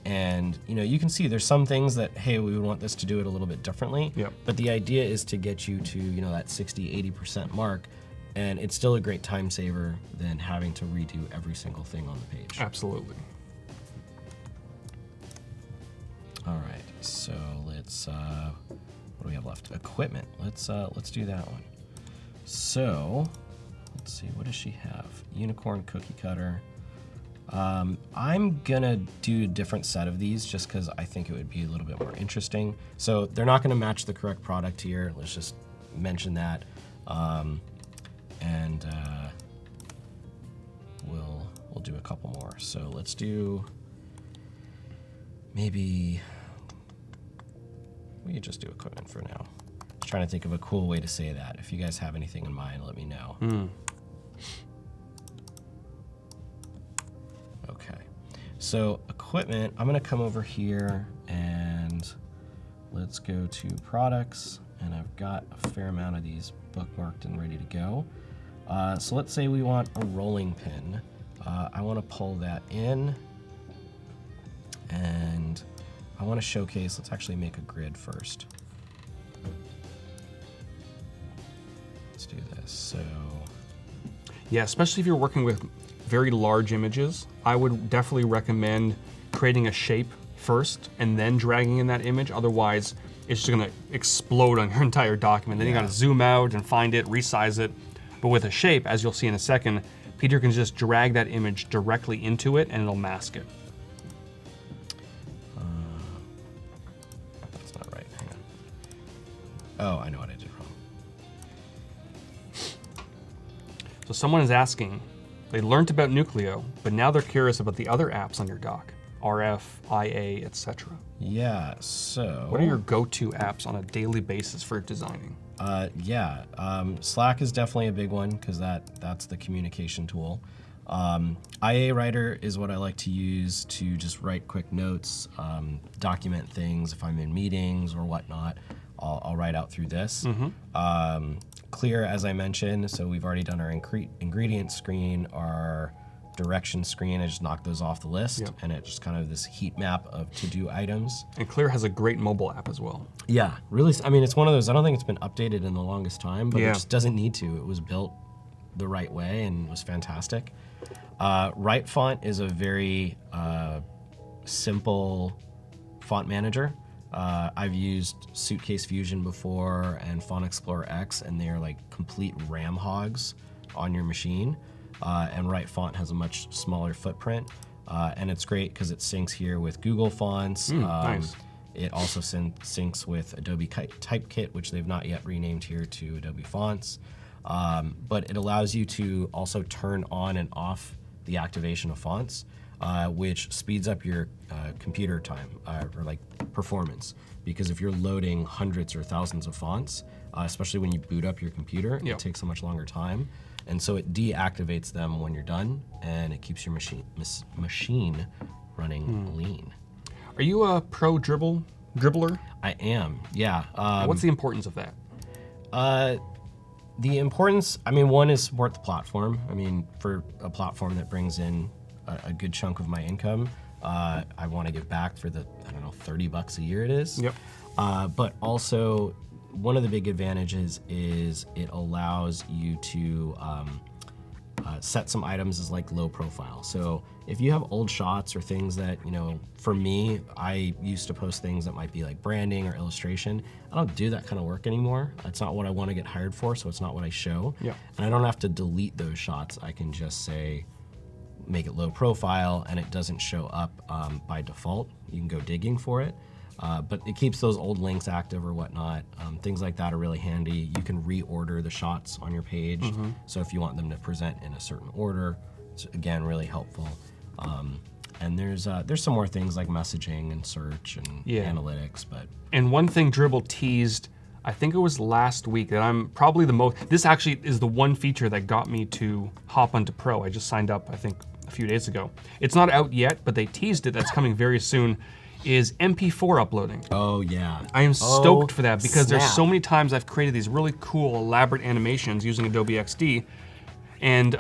And you know, you can see there's some things that, hey, we would want this to do it a little bit differently. Yep. But the idea is to get you to, you know, that 60–80% mark. And it's still a great time saver than having to redo every single thing on the page. Absolutely. All right, so let's, what do we have left? Equipment. Let's do that one. So, let's see, what does she have? Unicorn cookie cutter. I'm gonna do a different set of these just because I think it would be a little bit more interesting. So they're not gonna match the correct product here. Let's just mention that. And we'll do a couple more. So let's do maybe, we could just do equipment for now. Just trying to think of a cool way to say that. If you guys have anything in mind, let me know. Okay. So equipment, I'm gonna come over here and let's go to products, and I've got a fair amount of these bookmarked and ready to go. So let's say we want a rolling pin. I wanna pull that in, and I wanna showcase, let's actually make a grid first. Let's do this, so. Yeah, especially if you're working with very large images, I would definitely recommend creating a shape first and then dragging in that image. Otherwise, it's just gonna explode on your entire document. Then you gotta zoom out and find it, resize it. But with a shape, as you'll see in a second, Peter can just drag that image directly into it and it'll mask it. That's not right, hang on. Oh, I know what I did wrong. So someone is asking, they learned about Nucleo, but now they're curious about the other apps on your dock, RF, IA, etc. Yeah, so. What are your go-to apps on a daily basis for designing? Slack is definitely a big one because that's the communication tool. IA Writer is what I like to use to just write quick notes, document things if I'm in meetings or whatnot. I'll write out through this. Clear, as I mentioned, so we've already done our ingredient screen, our direction screen. I just knocked those off the list, and it just kind of this heat map of to-do items. And Clear has a great mobile app as well. Yeah, really. I mean, it's one of those. I don't think it's been updated in the longest time, but Yeah. it just doesn't need to. It was built the right way and was fantastic. Write Font is a very simple font manager. I've used Suitcase Fusion before and Font Explorer X, and they are like complete RAM hogs on your machine. And Write Font has a much smaller footprint, and it's great because it syncs here with Google Fonts. Nice. It also syncs with Adobe Typekit, which they've not yet renamed here to Adobe Fonts. But it allows you to also turn on and off the activation of fonts, which speeds up your computer time or like performance. Because if you're loading hundreds or thousands of fonts, especially when you boot up your computer, it takes a much longer time. And so it deactivates them when you're done, and it keeps your machine running lean. Are you a pro dribbler? I am, yeah. What's the importance of that? The importance, I mean, one is support the platform. I mean, for a platform that brings in a good chunk of my income, I want to give back for the, I don't know, $30 a year it is. Yep. But also, one of the big advantages is it allows you to set some items as like low profile. So if you have old shots or things that, you know, for me, I used to post things that might be like branding or illustration. I don't do that kind of work anymore. That's not what I want to get hired for, so it's not what I show. Yeah. And I don't have to delete those shots. I can just say, make it low profile, and it doesn't show up by default. You can go digging for it. But it keeps those old links active or whatnot. Things like that are really handy. You can reorder the shots on your page. So if you want them to present in a certain order, it's again really helpful. And there's some more things like messaging and search and analytics. And one thing Dribbble teased, I think it was last week, that I'm probably the most, this actually is the one feature that got me to hop onto Pro. I just signed up, I think, a few days ago. It's not out yet, but they teased it. That's coming very soon. Is MP4 uploading. Oh yeah. I am stoked for that because snap. there's so many times I've created these really cool elaborate animations using Adobe XD, and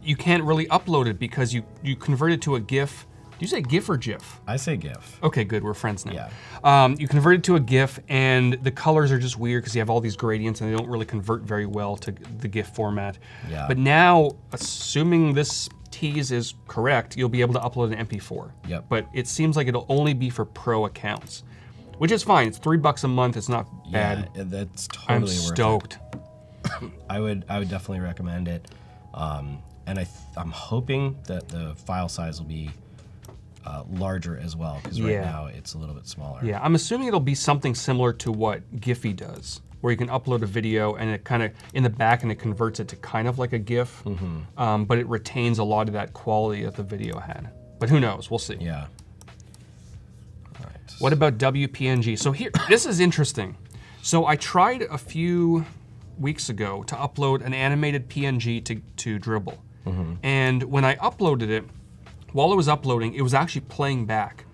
you can't really upload it because you convert it to a GIF. Do you say GIF or GIF? I say GIF. Okay, good, we're friends now. Yeah. You convert it to a GIF and the colors are just weird because you have all these gradients and they don't really convert very well to the GIF format. Yeah. But now, assuming this tease is correct, you'll be able to upload an MP4. Yep. But it seems like it'll only be for pro accounts, which is fine. It's $3 a month. It's not bad. Yeah, that's totally I'm worth stoked. it. I would definitely recommend it. And I'm hoping that the file size will be larger as well, because right now it's a little bit smaller. Yeah, I'm assuming it'll be something similar to what Giphy does, where you can upload a video and it kind of, in the back, and it converts it to kind of like a GIF, but it retains a lot of that quality that the video had. But who knows, we'll see. Yeah. All right. What about WPNG? So here, this is interesting. So I tried a few weeks ago to upload an animated PNG to Dribbble. And when I uploaded it, while it was uploading, it was actually playing back.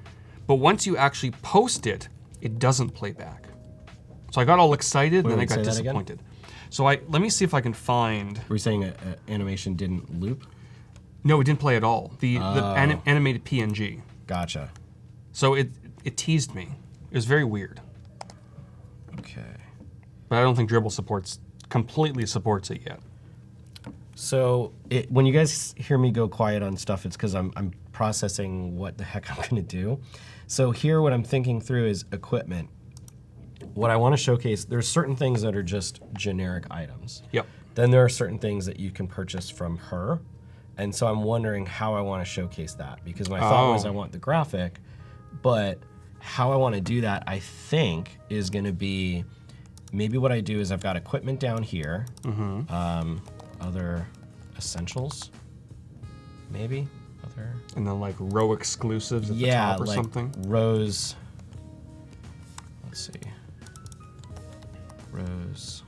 But once you actually post it, it doesn't play back. So I got all excited, and then I got disappointed. So let me see if I can find. Were you saying an animation didn't loop? No, it didn't play at all. The animated PNG. Gotcha. So it teased me. It was very weird. Okay. But I don't think Dribbble completely supports it yet. So when you guys hear me go quiet on stuff, it's because I'm processing what the heck I'm going to do. So here, what I'm thinking through is equipment. What I want to showcase, there's certain things that are just generic items. Yep. Then there are certain things that you can purchase from her. And so I'm wondering how I want to showcase that, because my thought was I want the graphic, but how I want to do that, I think, is going to be, maybe what I do is I've got equipment down here, other essentials, maybe, other. And then like row exclusives at the top or like something? Rows, let's see, rows,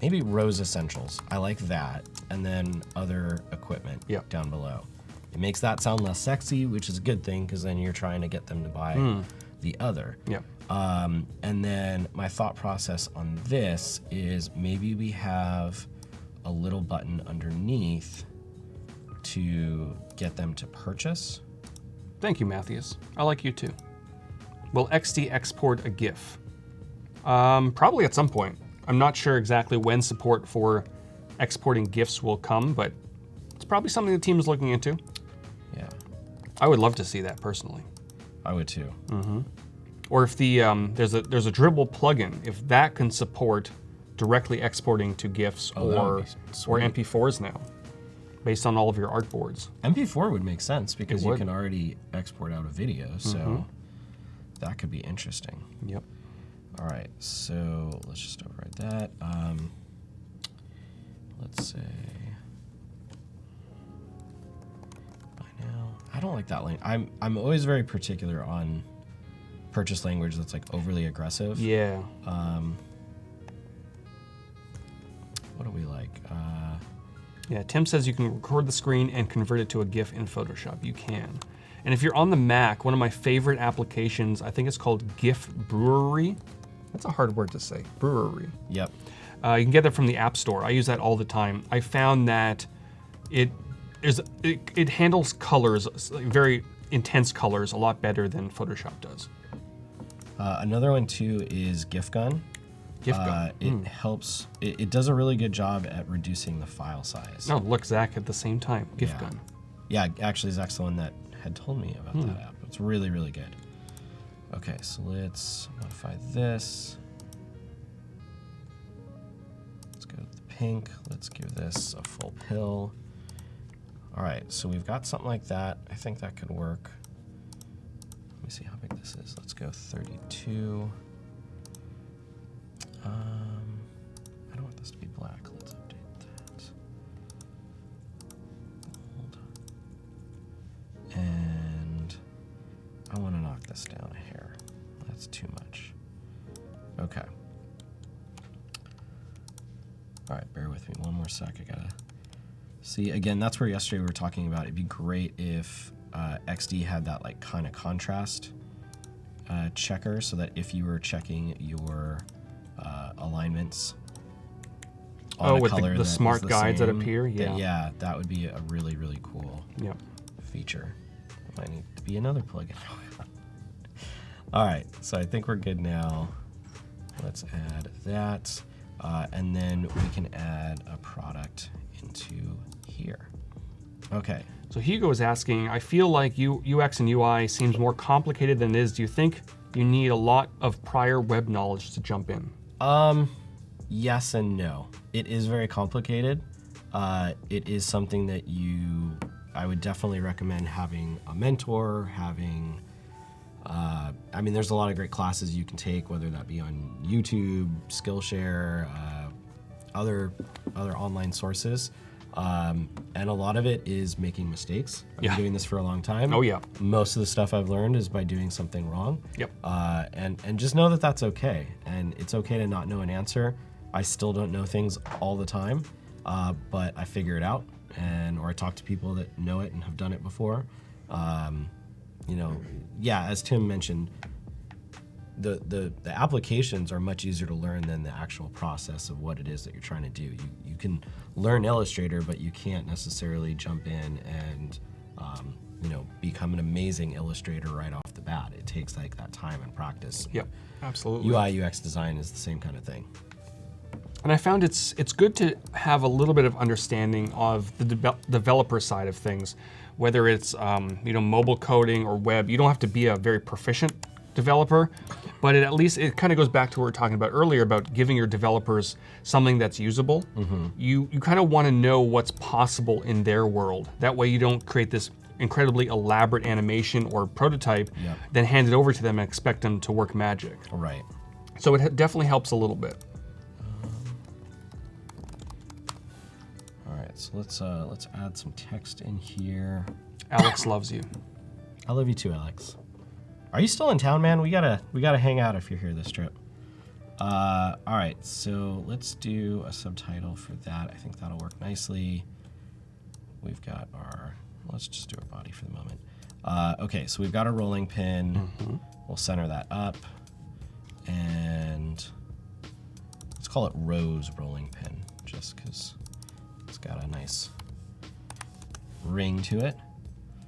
maybe rows essentials. I like that. And then other equipment down below. It makes that sound less sexy, which is a good thing, because then you're trying to get them to buy the other. Yep. And then my thought process on this is maybe we have a little button underneath to get them to purchase. Thank you, Matthews. I like you too. Will XD export a GIF? Probably at some point. I'm not sure exactly when support for exporting GIFs will come, but it's probably something the team is looking into. Yeah. I would love to see that personally. I would too. Or if the there's a Dribbble plugin, if that can support directly exporting to GIFs or MP4s now, based on all of your artboards. MP4 would make sense because you can already export out a video, so that could be interesting. Yep. All right, so let's just override that. Let's say by now. I don't like that language. I'm always very particular on purchase language that's like overly aggressive. Yeah. What do we like? Yeah, Tim says you can record the screen and convert it to a GIF in Photoshop. You can. And if you're on the Mac, one of my favorite applications, I think it's called GIF Brewery. That's a hard word to say, Brewery. Yep. You can get that from the App Store. I use that all the time. I found that it handles colors, very intense colors, a lot better than Photoshop does. Another one too is GIF Gun. GIF Gun. It helps. It does a really good job at reducing the file size. Oh, look, Zach at the same time. GIF Gun. Yeah, actually, Zach's the one that had told me about that app. It's really, really good. Okay, so let's modify this. Let's go with the pink. Let's give this a full pill. All right, so we've got something like that. I think that could work. Let me see how big this is. Let's go 32. I don't want this to be black. Let's update that. Hold on. And I want to knock this down a hair. That's too much. Okay. All right, bear with me one more sec. I gotta see. Again, that's where yesterday we were talking about it'd be great if XD had that like kind of contrast checker, so that if you were checking your alignments on a with color the smart guides that appear, yeah, that would be a really, really cool feature. It might need to be another plugin. All right, so I think we're good now. Let's add that, and then we can add a product into here. Okay. So Hugo is asking, I feel like UX and UI seems more complicated than it is. Do you think you need a lot of prior web knowledge to jump in? Yes and no. It is very complicated. It is something that I would definitely recommend having a mentor, having, I mean, there's a lot of great classes you can take, whether that be on YouTube, Skillshare, other online sources. And a lot of it is making mistakes. I've been doing this for a long time. Oh yeah. Most of the stuff I've learned is by doing something wrong. Yep. And just know that that's okay. And it's okay to not know an answer. I still don't know things all the time, but I figure it out, or I talk to people that know it and have done it before, You know, yeah, as Tim mentioned, the applications are much easier to learn than the actual process of what it is that you're trying to do. You can learn Illustrator, but you can't necessarily jump in and you know, become an amazing illustrator right off the bat. It takes like that time and practice. Yep, absolutely. UI UX design is the same kind of thing. And I found it's good to have a little bit of understanding of the developer side of things, whether it's you know, mobile coding or web. You don't have to be a very proficient developer, but at least it kind of goes back to what we were talking about earlier about giving your developers something that's usable. You kind of want to know what's possible in their world. That way you don't create this incredibly elaborate animation or prototype, then hand it over to them and expect them to work magic. Right. So it definitely helps a little bit. All right, so let's add some text in here. Alex loves you. I love you too, Alex. Are you still in town, man? We gotta hang out if you're here this trip. All right, so let's do a subtitle for that. I think that'll work nicely. We've got our, let's just do our body for the moment. Okay, so we've got a rolling pin. We'll center that up. And let's call it Rose rolling pin, just because it's got a nice ring to it.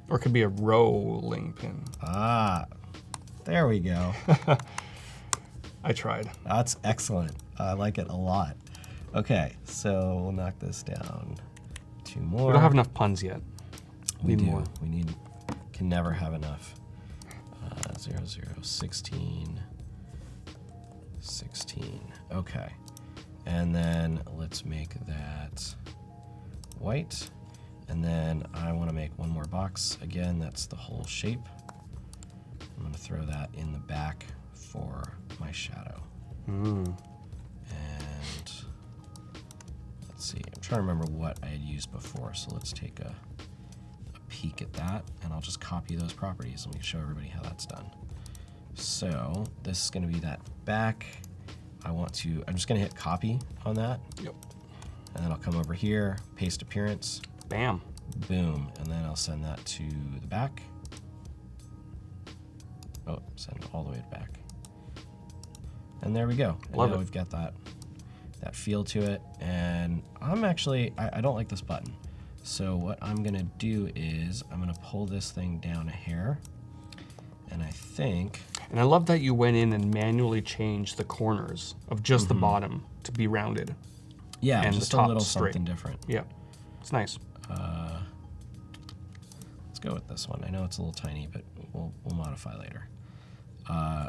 Or it could be a rolling pin. Ah, there we go. I tried. That's excellent. I like it a lot. Okay, so we'll knock this down. 2 more. We don't have enough puns yet. We do. More. We need, can never have enough. 0, 0, 16. 16. Okay. And then let's make that white. And then I want to make one more box. Again, that's the whole shape. I'm going to throw that in the back for my shadow. And let's see, I'm trying to remember what I had used before, so let's take a peek at that, and I'll just copy those properties and we can show everybody how that's done. So this is going to be that back. I'm just going to hit copy on that. Yep. And then I'll come over here, paste appearance. Bam. Boom. And then I'll send that to the back. Oh, send it all the way back. And there we go. And Love now it. we've got that feel to it. And I'm actually, I don't like this button. So what I'm gonna do is I'm gonna pull this thing down a hair. And I think, And I love that you went in and manually changed the corners of just the bottom to be rounded. yeah, And just the a top little straight. something different. Yeah, it's nice. Let's go with this one. I know it's a little tiny, but we'll modify later.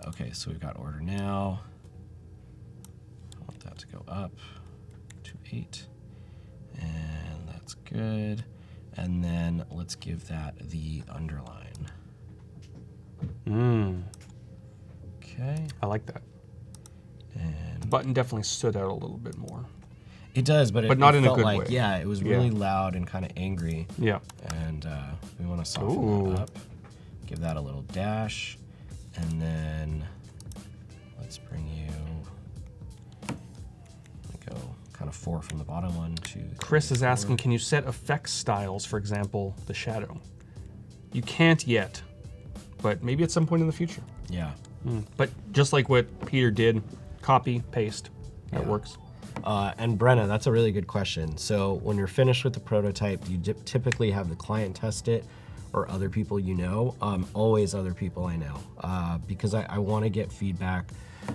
Okay, so we've got order now. I want that to go up to 8. And that's good. And then let's give that the underline. Okay. I like that. And The button definitely stood out a little bit more. it does, but not it in a felt good like, way. yeah, it was really loud and kind of angry. Yeah. And we want to soften Ooh. that up. Give that a little dash. And then let's bring you, go kind of 4 from the bottom one to Chris is 4. asking, can you set effects styles, for example, the shadow? You can't yet, but maybe at some point in the future. Yeah. But just like what Peter did, copy, paste, that works. And Brenna, that's a really good question. So when you're finished with the prototype, you typically have the client test it or other people you know, always other people I know, because I want to get feedback.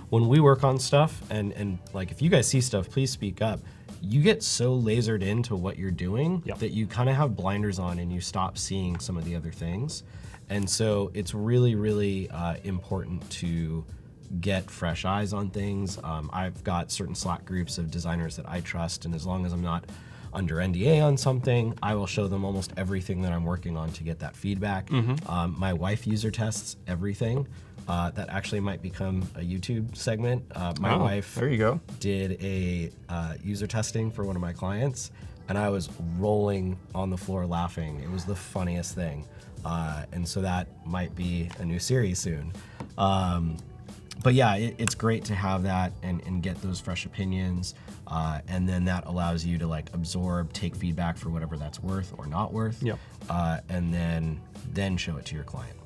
When we work on stuff, and like if you guys see stuff, please speak up. You get so lasered into what you're doing that you kind of have blinders on and you stop seeing some of the other things. And so it's really, really important to get fresh eyes on things. I've got certain Slack groups of designers that I trust, and as long as I'm not under NDA on something, I will show them almost everything that I'm working on to get that feedback. My wife user tests everything. That actually might become a YouTube segment. My wife there you go. did a user testing for one of my clients, and I was rolling on the floor laughing. It was the funniest thing. And so that might be a new series soon. But yeah, it's great to have that and get those fresh opinions. And then that allows you to like absorb, take feedback for whatever that's worth or not worth. Yep. And then show it to your client.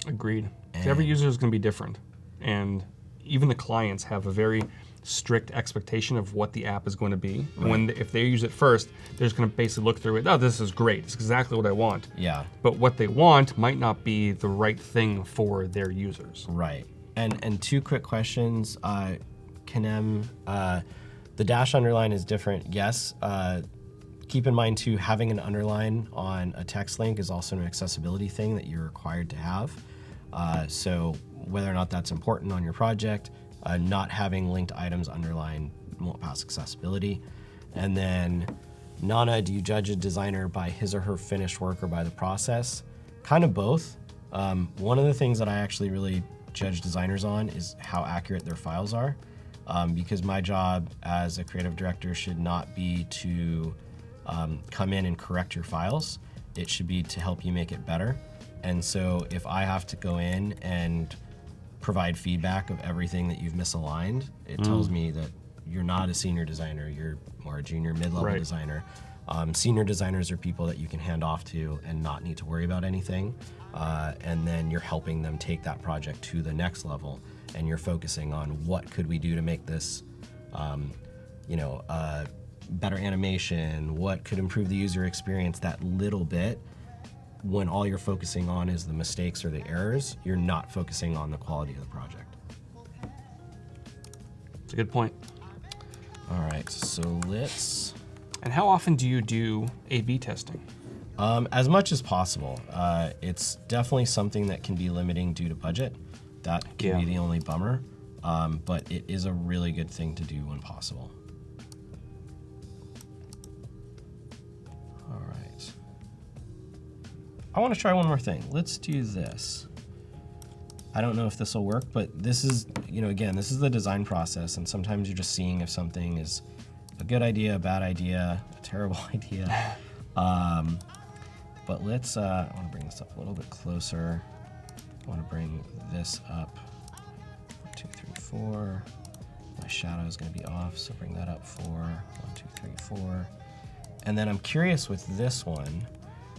Agreed. Every user is going to be different. And even the clients have a very strict expectation of what the app is going to be. Right. If they use it first, they're just going to basically look through it. Oh, this is great. It's exactly what I want. Yeah. But what they want might not be the right thing for their users. Right. And two quick questions. Canem, the dash underline is different. Yes. Keep in mind too, having an underline on a text link is also an accessibility thing that you're required to have. So whether or not that's important on your project, not having linked items underlined won't pass accessibility. And then, Nana, do you judge a designer by his or her finished work or by the process? Kind of both. One of the things that I actually really judge designers on is how accurate their files are, because my job as a creative director should not be to come in and correct your files. It should be to help you make it better. And so if I have to go in and provide feedback of everything that you've misaligned, it tells me that you're not a senior designer, you're more a junior mid-level designer. Senior designers are people that you can hand off to and not need to worry about anything. And then you're helping them take that project to the next level, and you're focusing on what could we do to make this, better animation, what could improve the user experience that little bit. When all you're focusing on is the mistakes or the errors, you're not focusing on the quality of the project. It's a good point. All right, so let's... And how often do you do A/B testing? As much as possible. It's definitely something that can be limiting due to budget. That can be the only bummer, but it is a really good thing to do when possible. All right. I want to try one more thing. Let's do this. I don't know if this will work, but this is, again, this is the design process, and sometimes you're just seeing if something is a good idea, a bad idea, a terrible idea. But let's, I want to bring this up a little bit closer. I want to bring this up, 1, 2, 3, 4. My shadow is going to be off, so bring that up 4, 1, 2, 3, 4. And then I'm curious with this one,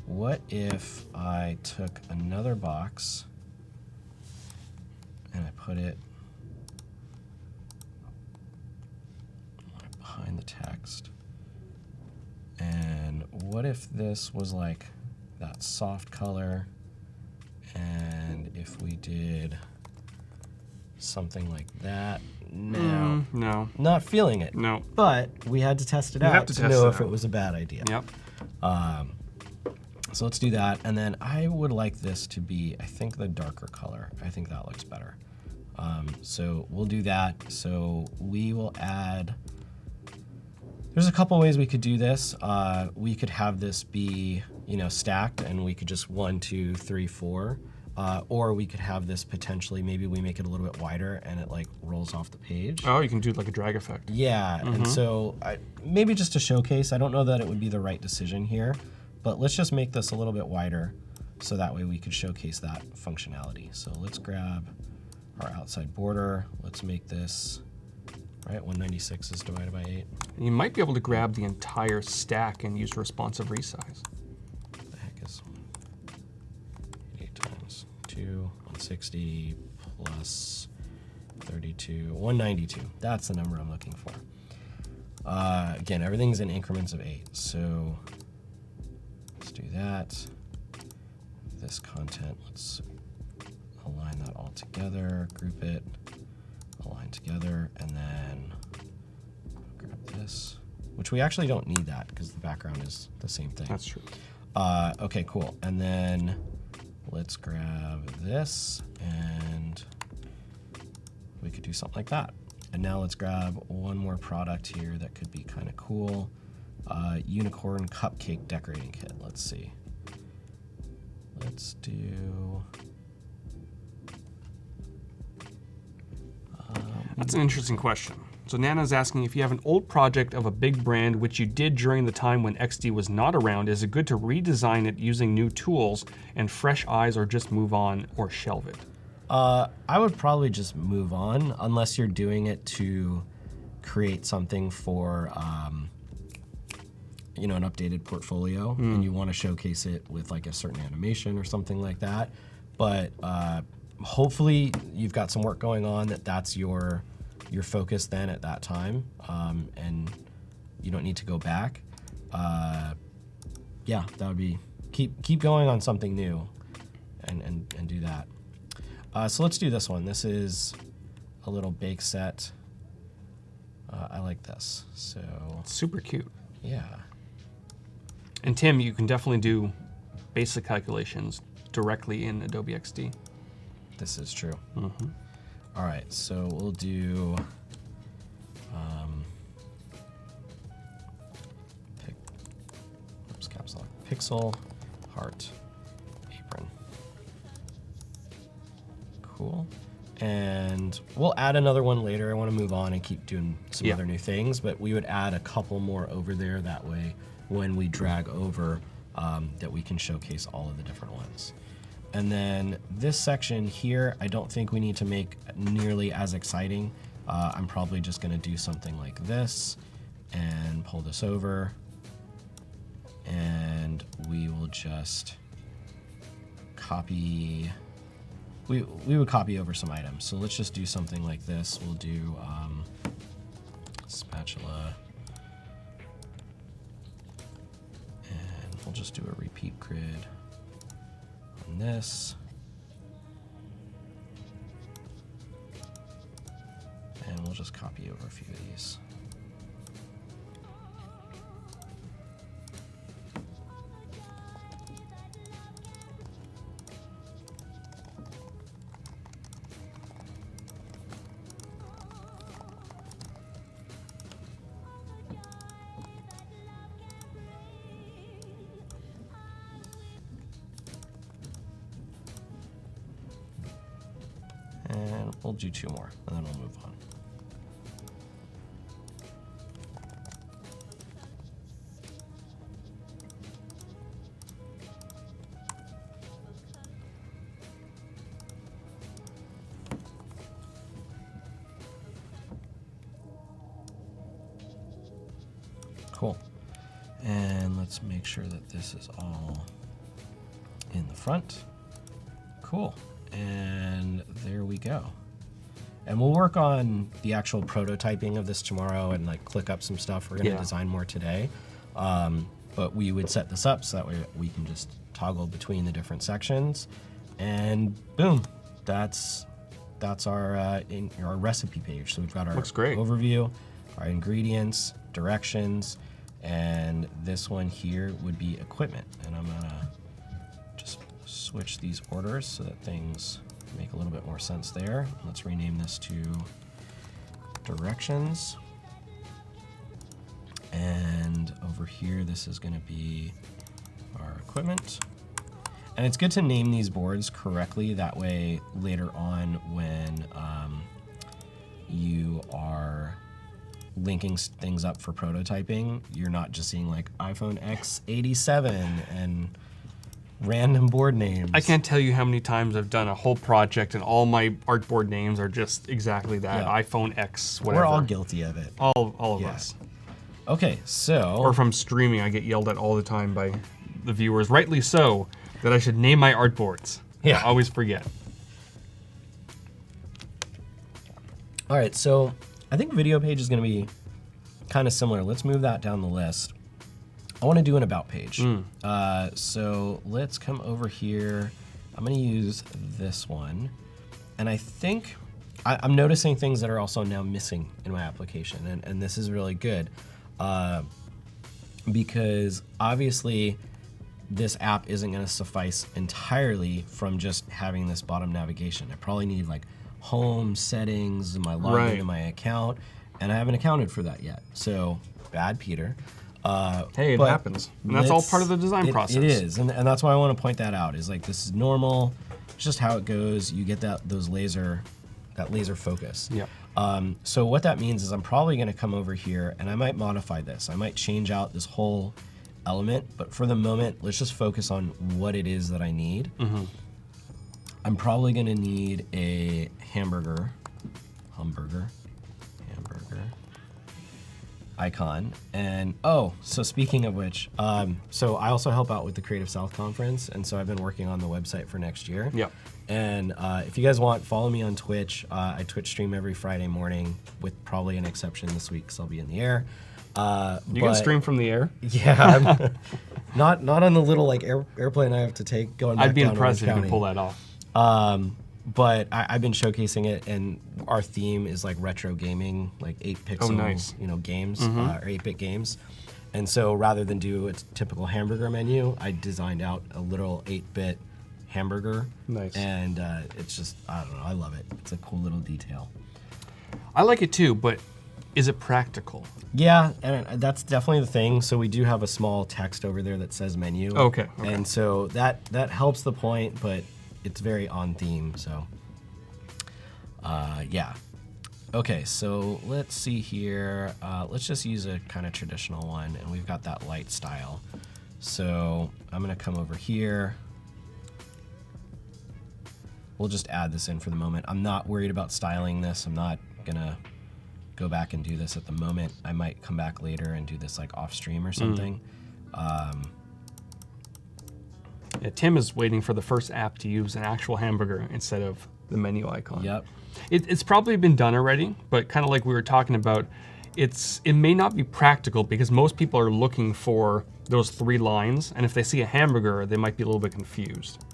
what if I took another box and I put it behind the text? And what if this was like that soft color, and if we did something like that? No. No. Not feeling it. No. But we had to test it out to know if it was a bad idea. Yep. So let's do that. And then I would like this to be, I think, the darker color. I think that looks better. So we'll do that. So we will add, there's a couple ways we could do this. We could have this be, stacked, and we could just 1, 2, 3, 4. Or we could have this potentially, maybe we make it a little bit wider and it like rolls off the page. Oh, you can do like a drag effect. Yeah, and so maybe just to showcase, I don't know that it would be the right decision here, but let's just make this a little bit wider so that way we could showcase that functionality. So let's grab our outside border. Let's make this, 196 is divided by 8. And you might be able to grab the entire stack and use responsive resize. What the heck is 8 times 2, 160 plus 32, 192. That's the number I'm looking for. Again, everything's in increments of 8. So let's do that. This content, let's align that all together, group it, align together, and then grab this, which we actually don't need that because the background is the same thing. That's true. Okay, cool. And then let's grab this, and we could do something like that. And now let's grab one more product here that could be kind of cool. Unicorn cupcake decorating kit. Let's see. Let's do... That's an interesting question. So Nana's asking, if you have an old project of a big brand which you did during the time when XD was not around, is it good to redesign it using new tools and fresh eyes, or just move on or shelve it? I would probably just move on unless you're doing it to create something for you know, an updated portfolio and you want to showcase it with like a certain animation or something like that. But hopefully you've got some work going on that's your focus then at that time, and you don't need to go back. Yeah, that would be keep going on something new and do that. So let's do this one. This is a little bake set. I like this. So Super cute. yeah. And Tim, you can definitely do basic calculations directly in Adobe XD. This is true. All right, so we'll do caps lock, pixel, heart, apron. Cool. And we'll add another one later. I want to move on and keep doing some other new things, but we would add a couple more over there. That way, when we drag over, that we can showcase all of the different ones. And then this section here, I don't think we need to make nearly as exciting. I'm probably just going to do something like this and pull this over. And we will just copy. We would copy over some items. So let's just do something like this. We'll do spatula. And we'll just do a repeat grid on this. And we'll just copy over a few of these. And we'll do two more, and then we'll move on. Cool. And let's make sure that this is all in the front. Cool. And there we go. And we'll work on the actual prototyping of this tomorrow and like click up some stuff. We're gonna design more today. But we would set this up so that way we can just toggle between the different sections. And boom, that's our our recipe page. So we've got our overview, our ingredients, directions, and this one here would be equipment. And I'm gonna just switch these orders so that things make a little bit more sense there. Let's rename this to directions. And over here, this is going to be our equipment. And it's good to name these boards correctly. That way, later on, when you are linking things up for prototyping, you're not just seeing like iPhone X87 and random board names. I can't tell you how many times I've done a whole project and all my artboard names are just exactly that. Yeah. iPhone X, whatever. We're all guilty of it. All of us. Okay, so... Or from streaming, I get yelled at all the time by the viewers, rightly so, that I should name my artboards. Yeah. I always forget. All right, so I think video page is going to be kind of similar. Let's move that down the list. I want to do an about page. So let's come over here. I'm going to use this one. And I think I'm noticing things that are also now missing in my application. And this is really good because obviously this app isn't going to suffice entirely from just having this bottom navigation. I probably need like home settings, my login to my account, and I haven't accounted for that yet. So bad, Peter. Hey, it happens. And that's all part of the design process. It is, and that's why I want to point that out. Is like this is normal. It's just how it goes. You get that laser focus. Yeah. So what that means is I'm probably going to come over here and I might modify this. I might change out this whole element, but for the moment, let's just focus on what it is that I need. I'm probably gonna need a hamburger icon. And oh, so speaking of which, so I also help out with the Creative South Conference, and so I've been working on the website for next year. Yep. And if you guys want, follow me on Twitch. I Twitch stream every Friday morning, with probably an exception this week, because I'll be in the air. You can stream from the air? Yeah, not on the little like airplane I have to take going back I'd be down impressed if you Orange can pull that off. But I've been showcasing it, and our theme is like retro gaming, like 8-pixel, nice. games, or 8-bit games. And so rather than do a typical hamburger menu, I designed out a little 8-bit hamburger. Nice. And it's just, I don't know, I love it. It's a cool little detail. I like it too, but is it practical? Yeah, and that's definitely the thing. So we do have a small text over there that says menu. Okay. And so that helps the point, but it's very on theme, so yeah. Okay, so let's see here. Let's just use a kind of traditional one, and we've got that light style. So I'm gonna come over here. We'll just add this in for the moment. I'm not worried about styling this. I'm not gonna go back and do this at the moment. I might come back later and do this like off stream or something. Yeah, Tim is waiting for the first app to use an actual hamburger instead of the menu icon. Yep. It's probably been done already, but kind of like we were talking about, it may not be practical because most people are looking for those 3 lines, and if they see a hamburger, they might be a little bit confused.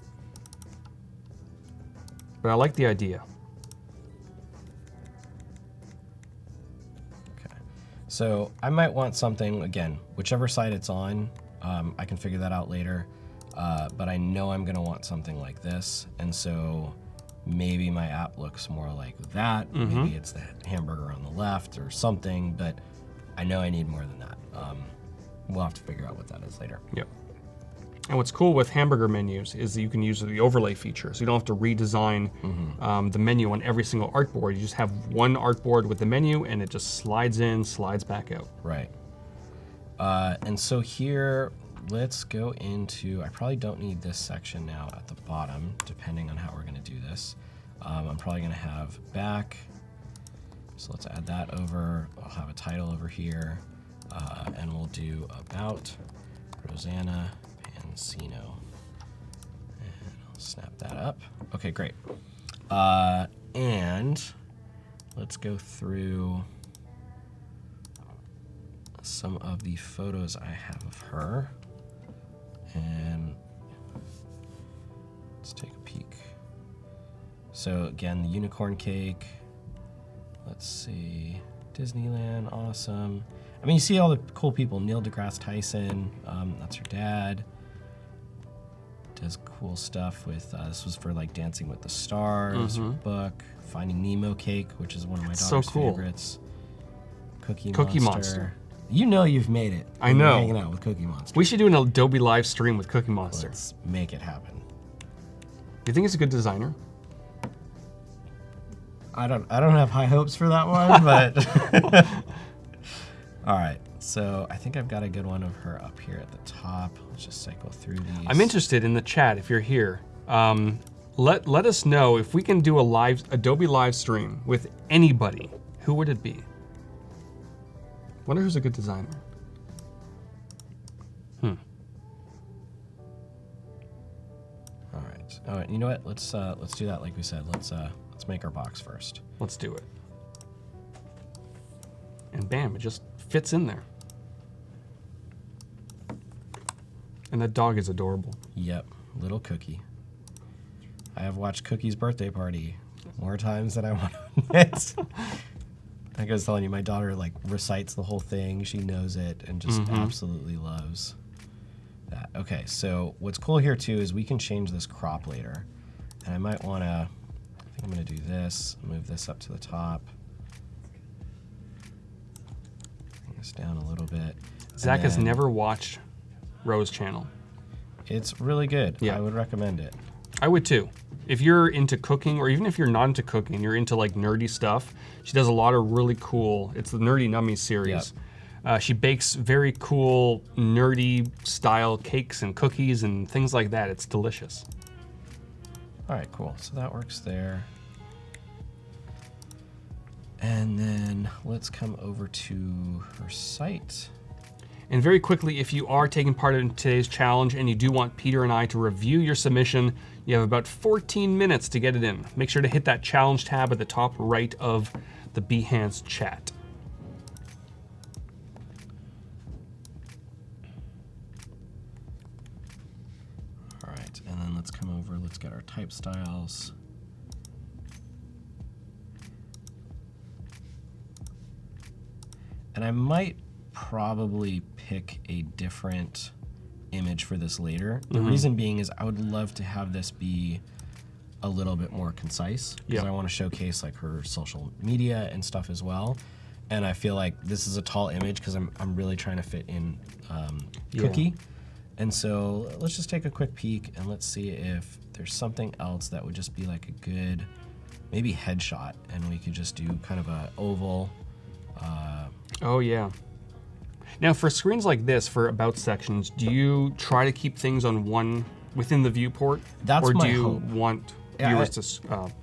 But I like the idea. Okay. So I might want something, again, whichever side it's on, I can figure that out later. But I know I'm gonna want something like this, and so maybe my app looks more like that. Maybe it's the hamburger on the left or something, but I know I need more than that. We'll have to figure out what that is later. Yep. And what's cool with hamburger menus is that you can use the overlay feature, so you don't have to redesign the menu on every single artboard. You just have one artboard with the menu, and it just slides in, slides back out. Right. And so here, let's go into, I probably don't need this section now at the bottom, depending on how we're gonna do this. I'm probably gonna have back, so let's add that over. I'll have a title over here, and we'll do about Rosanna Pansino. And I'll snap that up. Okay, great. And let's go through some of the photos I have of her. And let's take a peek. So again, the unicorn cake. Let's see, Disneyland, awesome. I mean, you see all the cool people. Neil deGrasse Tyson, that's her dad. Does cool stuff with, this was for like Dancing with the Stars, her book. Finding Nemo cake, which is one of my daughter's favorites. Cookie Monster. You know you've made it. I know. Hanging out with Cookie Monster. We should do an Adobe live stream with Cookie Monster. Let's make it happen. Do you think he's a good designer? I don't have high hopes for that one, but all right. So I think I've got a good one of her up here at the top. Let's just cycle through these. I'm interested in the chat if you're here. Let us know if we can do a live Adobe live stream with anybody. Who would it be? Wonder who's a good designer. All right. You know what? Let's do that like we said. Let's make our box first. Let's do it. And bam, it just fits in there. And that dog is adorable. Yep, little Cookie. I have watched Cookie's birthday party more times than I want to admit. Like I was telling you, my daughter like recites the whole thing. She knows it and just absolutely loves that. Okay, so what's cool here too is we can change this crop later. And I might want to, I think I'm going to do this, move this up to the top. Bring this down a little bit. Zach has never watched Ro's channel. It's really good. Yeah. I would recommend it. I would too. If you're into cooking, or even if you're not into cooking, you're into like nerdy stuff, she does a lot of really cool, it's the Nerdy Nummies series. Yep. She bakes very cool, nerdy style cakes and cookies and things like that. It's delicious. All right, cool. So that works there. And then let's come over to her site. And very quickly, if you are taking part in today's challenge and you do want Peter and I to review your submission, you have about 14 minutes to get it in. Make sure to hit that challenge tab at the top right of the Behance chat. All right, and then let's come over, let's get our type styles. And I might probably pick a different image for this later. The reason being is I would love to have this be a little bit more concise because I want to showcase like her social media and stuff as well. And I feel like this is a tall image because I'm really trying to fit in Cookie. And so let's just take a quick peek and let's see if there's something else that would just be like a good, maybe headshot, and we could just do kind of a oval. Oh yeah. Now for screens like this, for about sections, do you try to keep things on one within the viewport? That's or my do you hope. want viewers to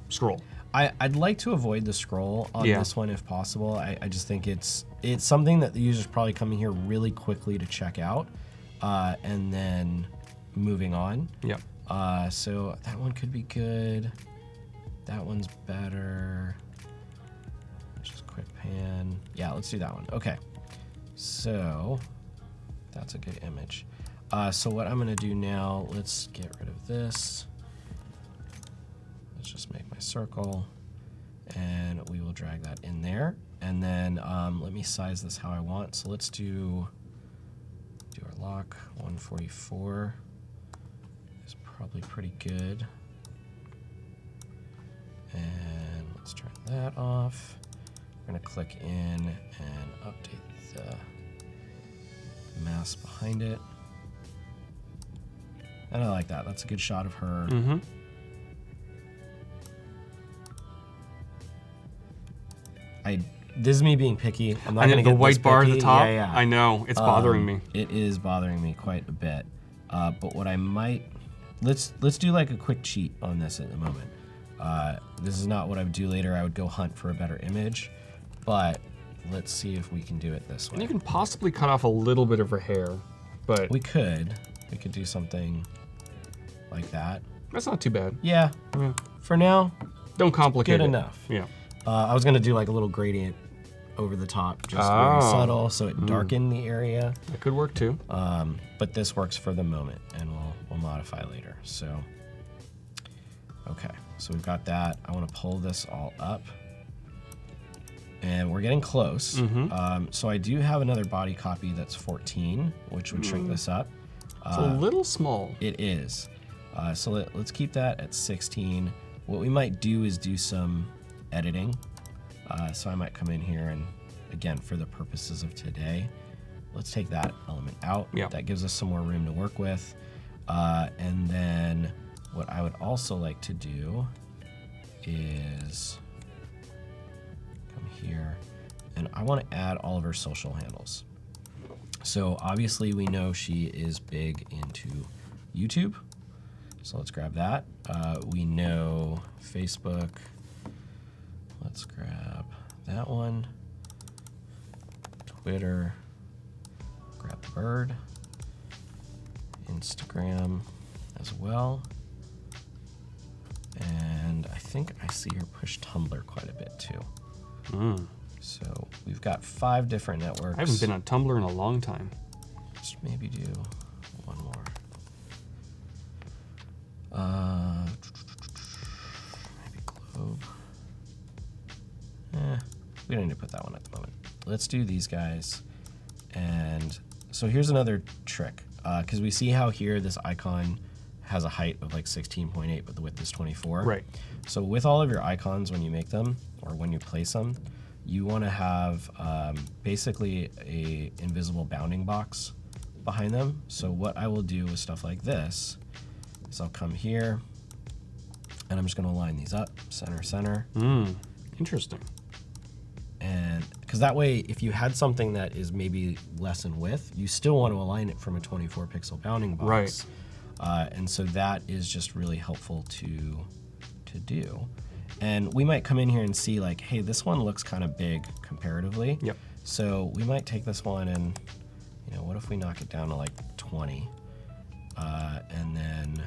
scroll? I'd like to avoid the scroll on this one if possible. I just think it's something that the user's probably coming here really quickly to check out and then moving on. Yep. So that one could be good. That one's better. Just quick pan. Yeah, let's do that one. Okay. So that's a good image. So what I'm gonna do now, let's get rid of this. Let's just make my circle and we will drag that in there. And then let me size this how I want. So let's do our lock. 144 is probably pretty good. And let's turn that off. We're gonna click in and update the mask behind it. And I like that. That's a good shot of her. This is me being picky. I'm not going to get the white bar at the top. Yeah. I know it's bothering me. It is bothering me quite a bit. But what I might let's do like a quick cheat on this at the moment. This is not what I would do later. I would go hunt for a better image, but let's see if we can do it this way. And you can possibly cut off a little bit of her hair, but we could do something like that. That's not too bad. Yeah. For now, Don't complicate it. good enough. Yeah. I was gonna do like a little gradient over the top, just very subtle, so it darkened the area. That could work too. But this works for the moment, and we'll modify later. So, okay, so we've got that. I want to pull this all up, and we're getting close. So I do have another body copy that's 14, which would shrink this up. It's a little small. It is. So let's keep that at 16. What we might do is do some editing. So I might come in here and, again, for the purposes of today, let's take that element out. Yep. That gives us some more room to work with. And then what I would also like to do is come here, and I want to add all of her social handles. So obviously we know she is big into YouTube. So let's grab that. We know Facebook. Let's grab that one. Twitter. Grab the bird. Instagram as well. And I think I see her push Tumblr quite a bit too. So we've got 5 different networks. I haven't been on Tumblr in a long time. Let's maybe do one more. Maybe Globe. We don't need to put that one at the moment. Let's do these guys. And so here's another trick, because we see how here this icon has a height of like 16.8, but the width is 24. Right. So with all of your icons, when you make them or when you place them, you want to have basically a invisible bounding box behind them. So what I will do with stuff like this is I'll come here and I'm just going to line these up, center. Interesting. And because that way, if you had something that is maybe less in width, you still want to align it from a 24 pixel bounding box. And so that is just really helpful to do. And we might come in here and see like, hey, this one looks kind of big comparatively. Yep. So we might take this one and, what if we knock it down to like 20? And then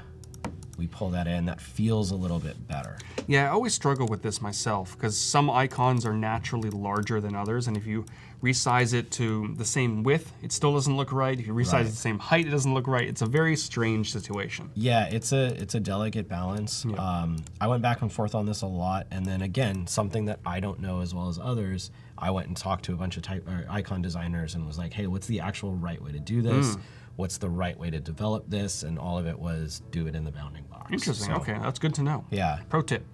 we pull that in. That feels a little bit better. Yeah, I always struggle with this myself because some icons are naturally larger than others, and if you resize it to the same width, it still doesn't look right. If you resize it to the same height, it doesn't look right. It's a very strange situation. Yeah, it's a delicate balance. Yeah. I went back and forth on this a lot, and then again, something that I don't know as well as others, I went and talked to a bunch of icon designers and was like, hey, what's the actual right way to do this? What's the right way to develop this? And all of it was do it in the bounding box. Interesting. So, okay, that's good to know. Yeah. Pro tip.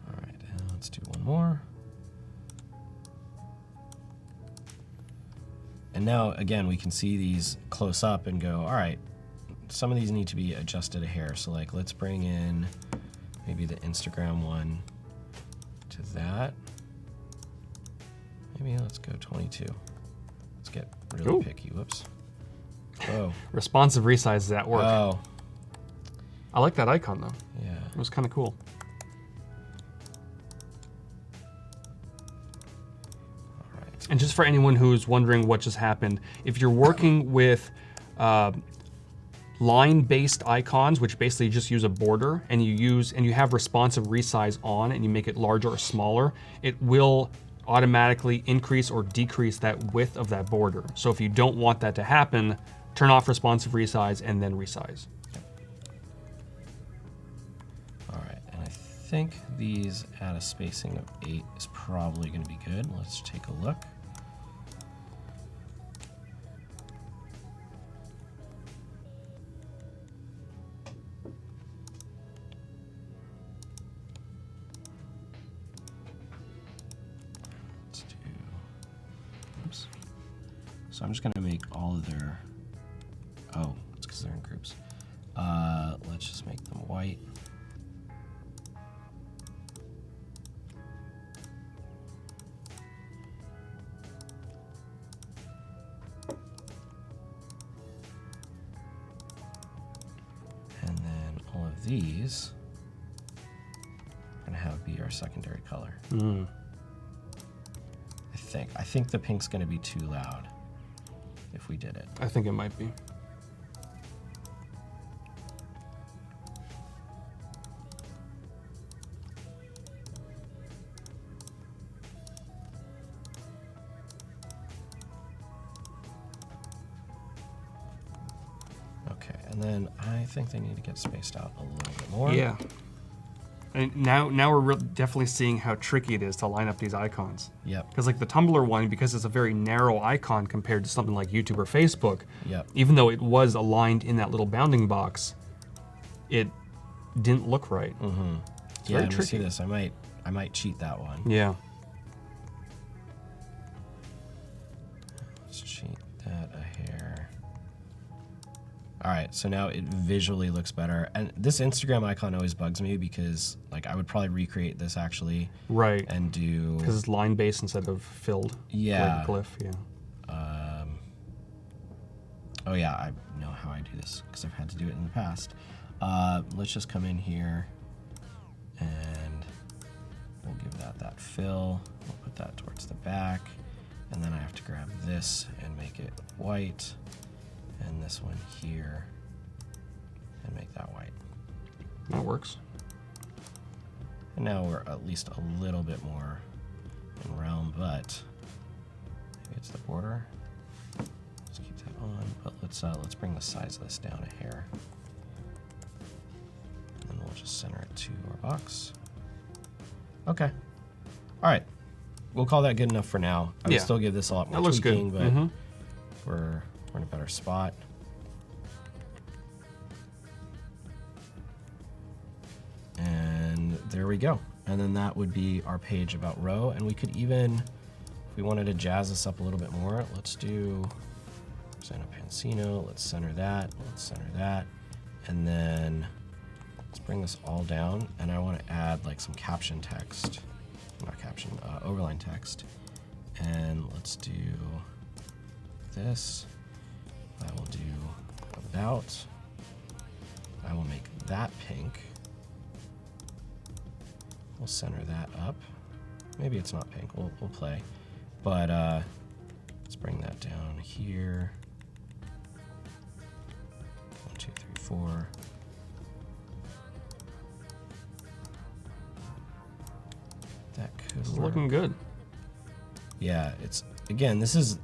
All right, let's do one more. And now, again, we can see these close up and go, all right, some of these need to be adjusted a hair. So like, let's bring in maybe the Instagram one to that. Maybe let's go 22. Let's get really picky. Whoops. Whoa. Responsive resize is at work. Oh. I like that icon though. Yeah. It was kind of cool. All right. And just for anyone who's wondering what just happened, if you're working with line-based icons, which basically just use a border, and you have responsive resize on, and you make it larger or smaller, it will automatically increase or decrease that width of that border. So if you don't want that to happen, turn off responsive resize and then resize. All right, and I think these at a spacing of 8 is probably going to be good. Let's take a look. So I'm just gonna make all of their, oh, it's because they're in groups. Let's just make them white. And then all of these are gonna have be our secondary color. I think the pink's gonna be too loud if we did it. I think it might be. Okay, and then I think they need to get spaced out a little bit more. Yeah. And now we're definitely seeing how tricky it is to line up these icons. Yep. Because like the Tumblr one, because it's a very narrow icon compared to something like YouTube or Facebook, Yep. even though it was aligned in that little bounding box, it didn't look right. Mm-hmm. It's Yeah, very and we tricky. see this. I might cheat that one. Yeah. Let's cheat that a hair. All right, so now it visually looks better. And this Instagram icon always bugs me because like I would probably recreate this actually. Right. And do. Because it's line based instead of filled. Yeah. Like glyph, yeah. Oh yeah, I know how I do this because I've had to do it in the past. Let's just come in here and we'll give that fill. We'll put that towards the back. And then I have to grab this and make it white. And this one here and make that white. That works. And now we're at least a little bit more in realm, but maybe it's the border. Let's keep that on, but let's bring the size of this down a hair. And then we'll just center it to our box. Okay. All right. We'll call that good enough for now. I would still give this a lot more that looks tweaking, good. but we're in a better spot. And there we go. And then that would be our page about Row. And we could even, if we wanted to jazz this up a little bit more, let's do Rosanna Pansino. Let's center that. Let's center that. And then let's bring this all down. And I want to add like some caption text, not caption, overline text. And let's do this. I will do about. I will make that pink. We'll center that up. Maybe it's not pink, we'll play. But let's bring that down here. 1, 2, 3, 4. That could It's work. looking good. Yeah, it's, again, this is,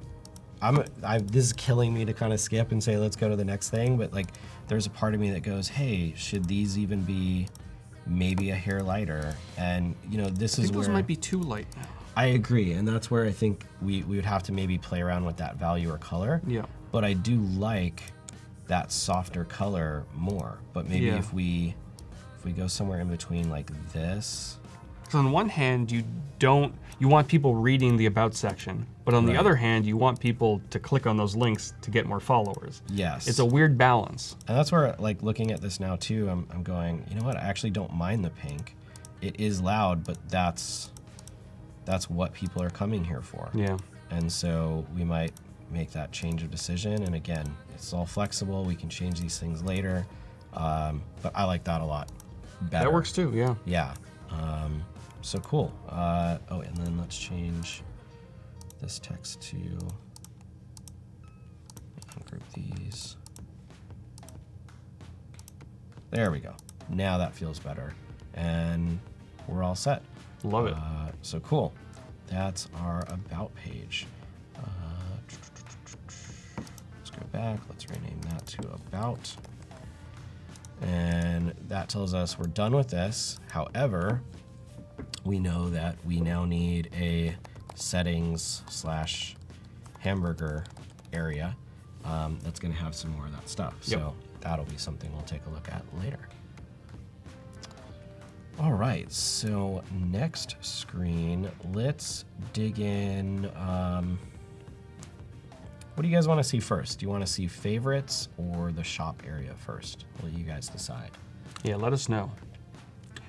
this is killing me to kind of skip and say, let's go to the next thing. But like, there's a part of me that goes, hey, should these even be maybe a hair lighter? And you know, this I is think where those might be too light now. I agree. And that's where I think we would have to maybe play around with that value or color. Yeah. But I do like that softer color more. But maybe Yeah. if we go somewhere in between like this. So on one hand, you want people reading the About section, but on the Right. other hand, you want people to click on those links to get more followers. Yes. It's a weird balance. And that's where, like, looking at this now too, I'm going, you know what? I actually don't mind the pink. It is loud, but that's what people are coming here for. Yeah. And so we might make that change of decision. And again, it's all flexible. We can change these things later. But I like that a lot better. That works too, yeah. Yeah. So cool. Oh, and then let's change this text to group these. There we go. Now that feels better. And we're all set. Love it. So cool. That's our About page. Let's go back. Let's rename that to About. And that tells us we're done with this. However, we know that we now need a settings / hamburger area that's going to have some more of that stuff. Yep. So that'll be something we'll take a look at later. All right, so next screen, let's dig in. What do you guys want to see first? Do you want to see favorites or the shop area first? I'll let you guys decide. Yeah, let us know.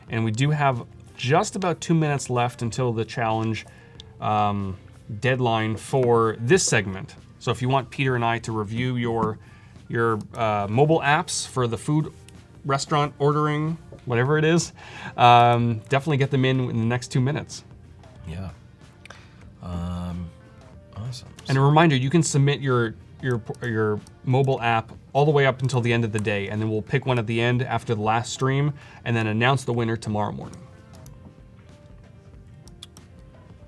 And we do have just about 2 minutes left until the challenge deadline for this segment. So if you want Peter and I to review your mobile apps for the food restaurant ordering, whatever it is, definitely get them in the next 2 minutes. Yeah. Awesome. And a reminder, you can submit your mobile app all the way up until the end of the day, and then we'll pick one at the end after the last stream, and then announce the winner tomorrow morning.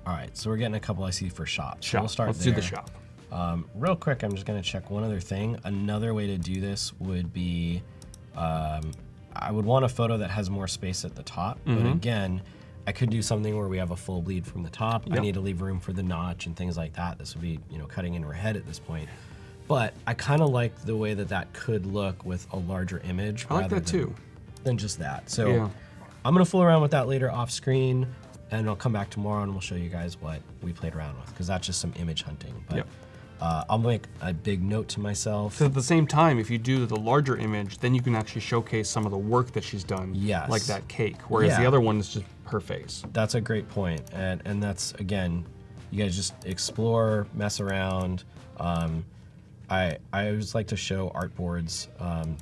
All right, so we're getting a couple I see for shops. Shop. We'll start Let's there. do the shop. Real quick, I'm just going to check one other thing. Another way to do this would be, I would want a photo that has more space at the top. But again, I could do something where we have a full bleed from the top. Yep. I need to leave room for the notch and things like that. This would be, cutting into her head at this point. But I kind of like the way that could look with a larger image. I like that too. Than just that. So Yeah. I'm going to fool around with that later off screen. And I'll come back tomorrow and we'll show you guys what we played around with, because that's just some image hunting. But Yep. I'll make a big note to myself. So at the same time, if you do the larger image, then you can actually showcase some of the work that she's done. Yes. Like that cake, whereas the Yeah. other one is just her face. That's a great point. And that's, again, you guys just explore, mess around. I always like to show artboards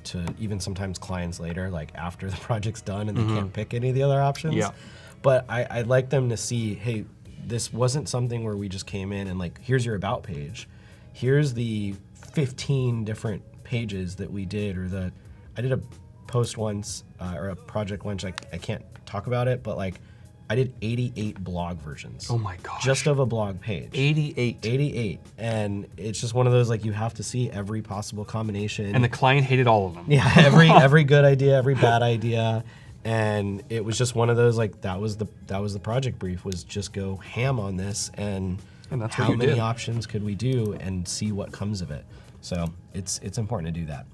to even sometimes clients later, like after the project's done and they can't pick any of the other options. Yeah. But I'd like them to see, hey, this wasn't something where we just came in and like, here's your About page. Here's the 15 different pages that we did, or I did a post once, or a project once, I can't talk about it, but like I did 88 blog versions. Oh my gosh. Just of a blog page. 88. 88. And it's just one of those, like, you have to see every possible combination. And the client hated all of them. Yeah, every good idea, every bad idea. And it was just one of those, like, that was the project brief, was just go ham on this, and that's what how you many did. options could we do and see what comes of it. So it's important to do that.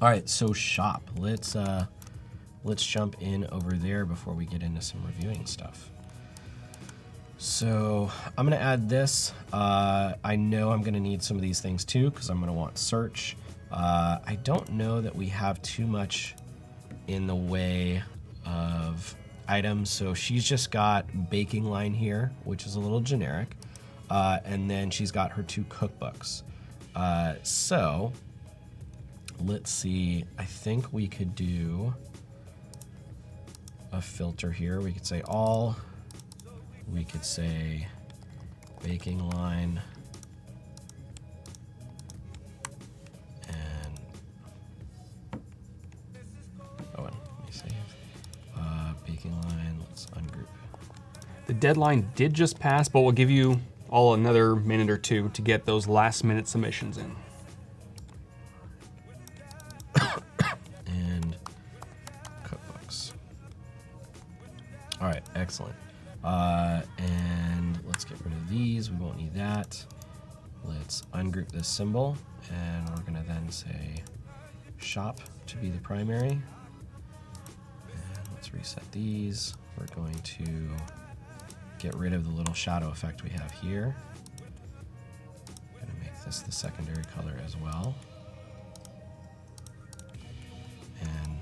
All right, so shop. Let's jump in over there before we get into some reviewing stuff. So I'm gonna add this. I know I'm gonna need some of these things too, because I'm gonna want search. I don't know that we have too much in the way of items. So she's just got baking line here, which is a little generic. And then she's got her 2 cookbooks. So let's see. I think we could do a filter here. We could say all. We could say baking line. And let me save. Baking line. Let's ungroup. The deadline did just pass, but we'll give you all another minute or two to get those last minute submissions in. And cookbooks. All right, excellent. And let's get rid of these. We won't need that. Let's ungroup this symbol, and we're gonna then say shop to be the primary. And let's reset these. We're going to get rid of the little shadow effect we have here. I'm gonna make this the secondary color as well. And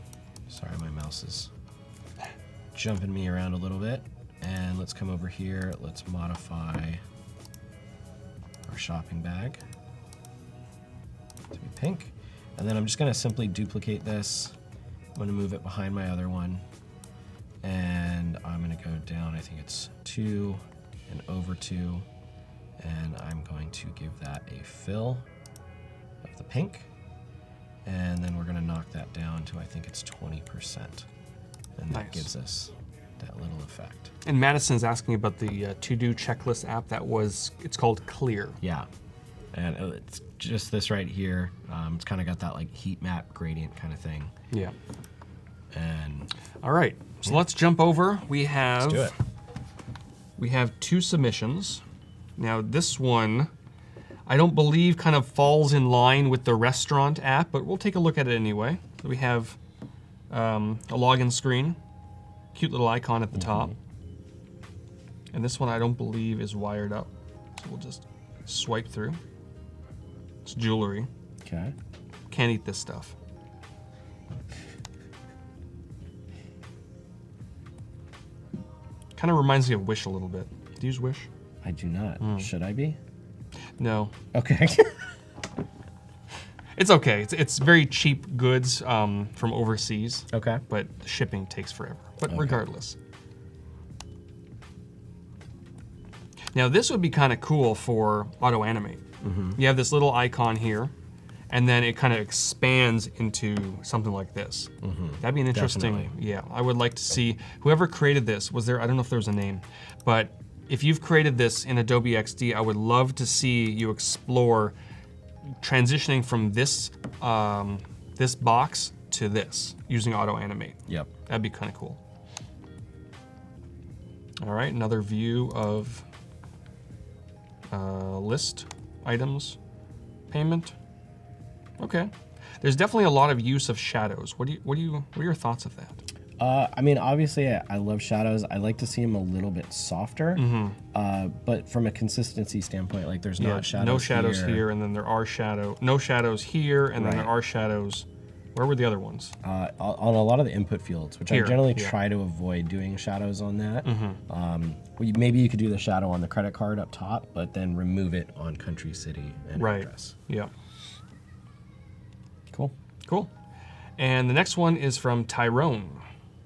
sorry, my mouse is jumping me around a little bit. And let's come over here, let's modify our shopping bag to be pink. And then I'm just gonna simply duplicate this. I'm gonna move it behind my other one. And I'm gonna go down, I think it's 2 and over 2. And I'm going to give that a fill of the pink. And then we're gonna knock that down to, I think it's 20%. And that gives us that little effect. And Madison's asking about the to-do checklist app it's called Clear. Yeah, and it's just this right here. It's kind of got that like heat map gradient kind of thing. Yeah. And all right, so let's jump over. Let's do it. We have 2 submissions. Now this one, I don't believe kind of falls in line with the restaurant app, but we'll take a look at it anyway. We have a login screen, cute little icon at the top. And this one I don't believe is wired up. So we'll just swipe through. It's jewelry. Okay. Can't eat this stuff. Kind of reminds me of Wish a little bit. Do you use Wish? I do not. Should I be? No. Okay. It's okay. It's very cheap goods from overseas. Okay. But shipping takes forever. But regardless. Now this would be kind of cool for auto animate. You have this little icon here, and then it kind of expands into something like this. That'd be an interesting. Definitely. Yeah, I would like to see whoever created this. Was there? I don't know if there was a name, but if you've created this in Adobe XD, I would love to see you explore transitioning from this this box to this using auto animate. Yep. That'd be kind of cool. All right, another view of list items, payment. Okay, there's definitely a lot of use of shadows. What are your thoughts of that? I mean, obviously, I love shadows. I like to see them a little bit softer, but from a consistency standpoint, like there's not shadows. No shadows here, and then there are no shadows here, and then there are shadows. Where were the other ones? On a lot of the input fields, which Here, I generally try to avoid doing shadows on that. Maybe you could do the shadow on the credit card up top, but then remove it on country, city, and address. Yeah. Cool. Cool. And the next one is from Tyrone.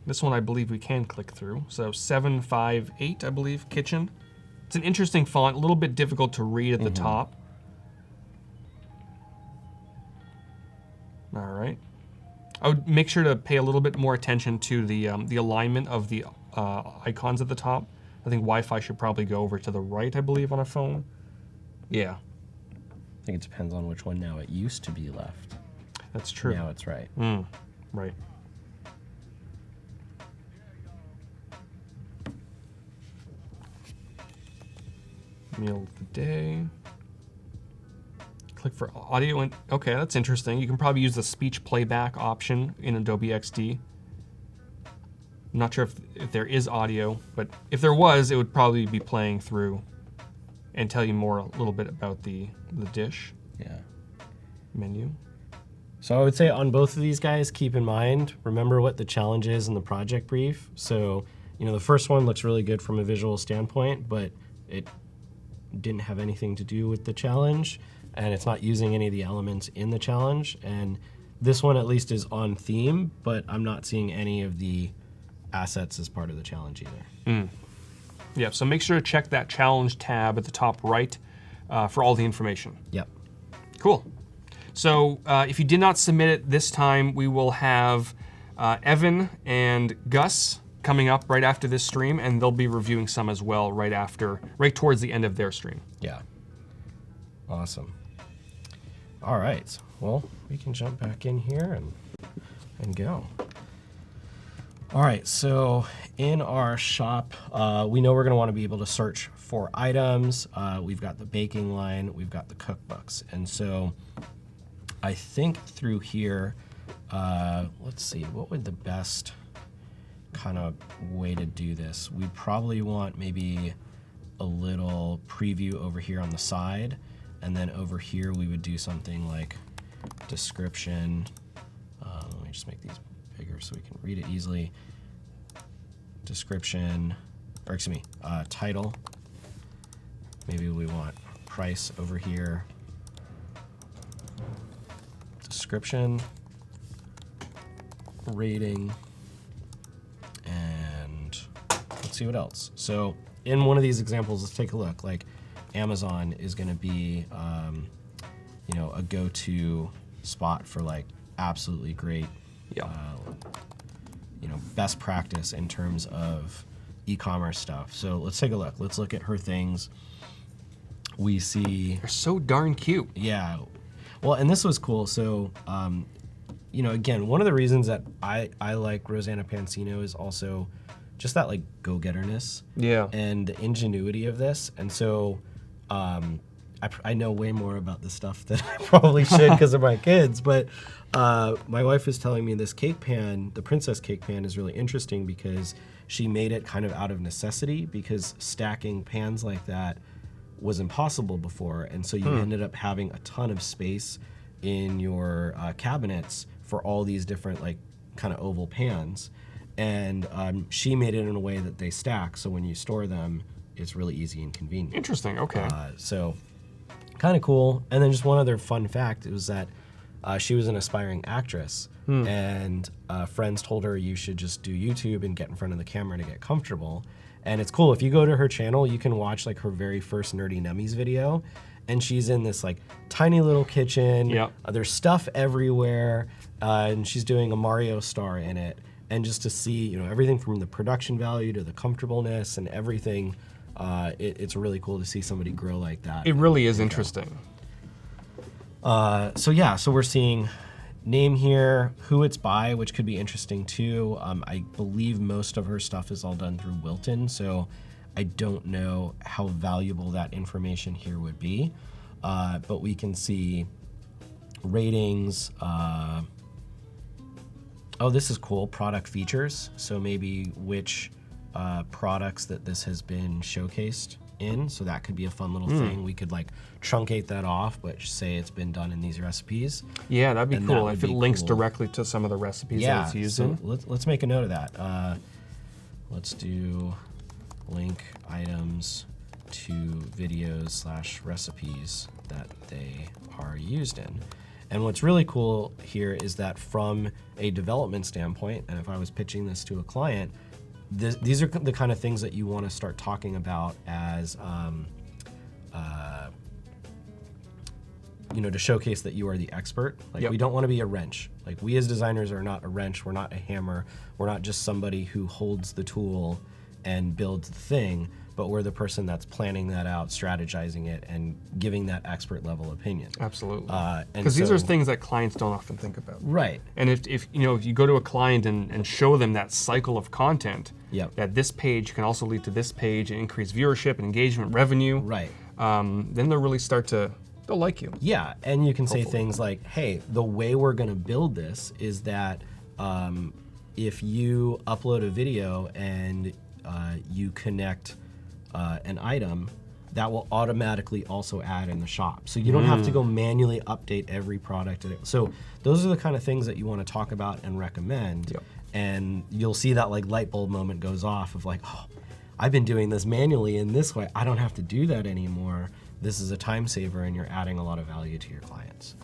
This one I believe we can click through. So 758, I believe, kitchen. It's an interesting font, a little bit difficult to read at the top. All right. I would make sure to pay a little bit more attention to the alignment of the icons at the top. I think Wi-Fi should probably go over to the right, I believe, on a phone. Yeah. I think it depends on which one now. It used to be left. That's true. Now it's right. Right. Meal of the day. Click for audio and okay, that's interesting. You can probably use the speech playback option in Adobe XD. I'm not sure if there is audio, but if there was, it would probably be playing through and tell you more a little bit about the dish. Yeah. Menu. So I would say on both of these guys, keep in mind, remember what the challenge is in the project brief. So, the first one looks really good from a visual standpoint, but it didn't have anything to do with the challenge. and it's not using any of the elements in the challenge. And this one at least is on theme, but I'm not seeing any of the assets as part of the challenge either. Yeah, so make sure to check that challenge tab at the top right for all the information. Yep. Cool. So if you did not submit it this time, we will have Evan and Gus coming up right after this stream, and they'll be reviewing some as well right towards the end of their stream. Yeah. Awesome. All right. Well, we can jump back in here and go. All right, so in our shop, we know we're gonna wanna be able to search for items. We've got the baking line, we've got the cookbooks. And so I think through here, let's see, what would the best kind of way to do this? We probably want maybe a little preview over here on the side, and then over here we would do something like description. Let me just make these bigger so we can read it easily. Description, or excuse me, title. Maybe we want price over here. Description, rating, and let's see what else. So in one of these examples, let's take a look. Like Amazon is going to be, you know, a go-to spot for like absolutely great, you know, best practice in terms of e-commerce stuff. So let's take a look. Let's look at her things. We see They're so darn cute. yeah. Well, and this was cool. So, you know, again, one of the reasons that I like Rosanna Pansino is also just that like go-getterness and the ingenuity of this. And so I know way more about this stuff than I probably should because of my kids. But my wife was telling me this cake pan, the princess cake pan, is really interesting because she made it kind of out of necessity because stacking pans like that was impossible before, and so you ended up having a ton of space in your cabinets for all these different like kind of oval pans, and she made it in a way that they stack, so when you store them, it's really easy and convenient. Interesting. Okay. So kind of cool. And then just one other fun fact was that she was an aspiring actress, and friends told her you should just do YouTube and get in front of the camera to get comfortable. And it's cool, if you go to her channel, you can watch like her very first Nerdy Nummies video, and she's in this like tiny little kitchen. There's stuff everywhere, and she's doing a Mario star in it. And just to see, you know, everything from the production value to the comfortableness and everything, it's really cool to see somebody grow like that. It really is interesting. So yeah, so we're seeing name here, who it's by, which could be interesting too. I believe most of her stuff is all done through Wilton, so I don't know how valuable that information here would be. But we can see ratings. Oh, this is cool, product features. So maybe which products that this has been showcased in, so that could be a fun little thing. We could like truncate that off, but say it's been done in these recipes. Yeah, that'd be And cool that if would it be links cool. directly to some of the recipes that it's using. So let's make a note of that. Let's do link items to videos / recipes that they are used in. And what's really cool here is that from a development standpoint, and if I was pitching this to a client, these are the kind of things that you want to start talking about as, you know, to showcase that you are the expert. Like we don't want to be a wrench. Like we as designers are not a wrench. We're not a hammer. We're not just somebody who holds the tool and builds the thing, but we're the person that's planning that out, strategizing it, and giving that expert level opinion. Absolutely. And Because these are things that clients don't often think about. Right. And if you know, if you go to a client and show them that cycle of content, that this page can also lead to this page and increase viewership and engagement, revenue, Right. then they'll really they'll like you. Yeah, and you can say things like, hey, the way we're gonna build this is that if you upload a video and you connect an item, that will automatically also add in the shop. So you don't have to go manually update every product. So those are the kind of things that you want to talk about and recommend. And you'll see that like light bulb moment goes off of like, oh, I've been doing this manually in this way. I don't have to do that anymore this is a time saver and you're adding a lot of value to your clients.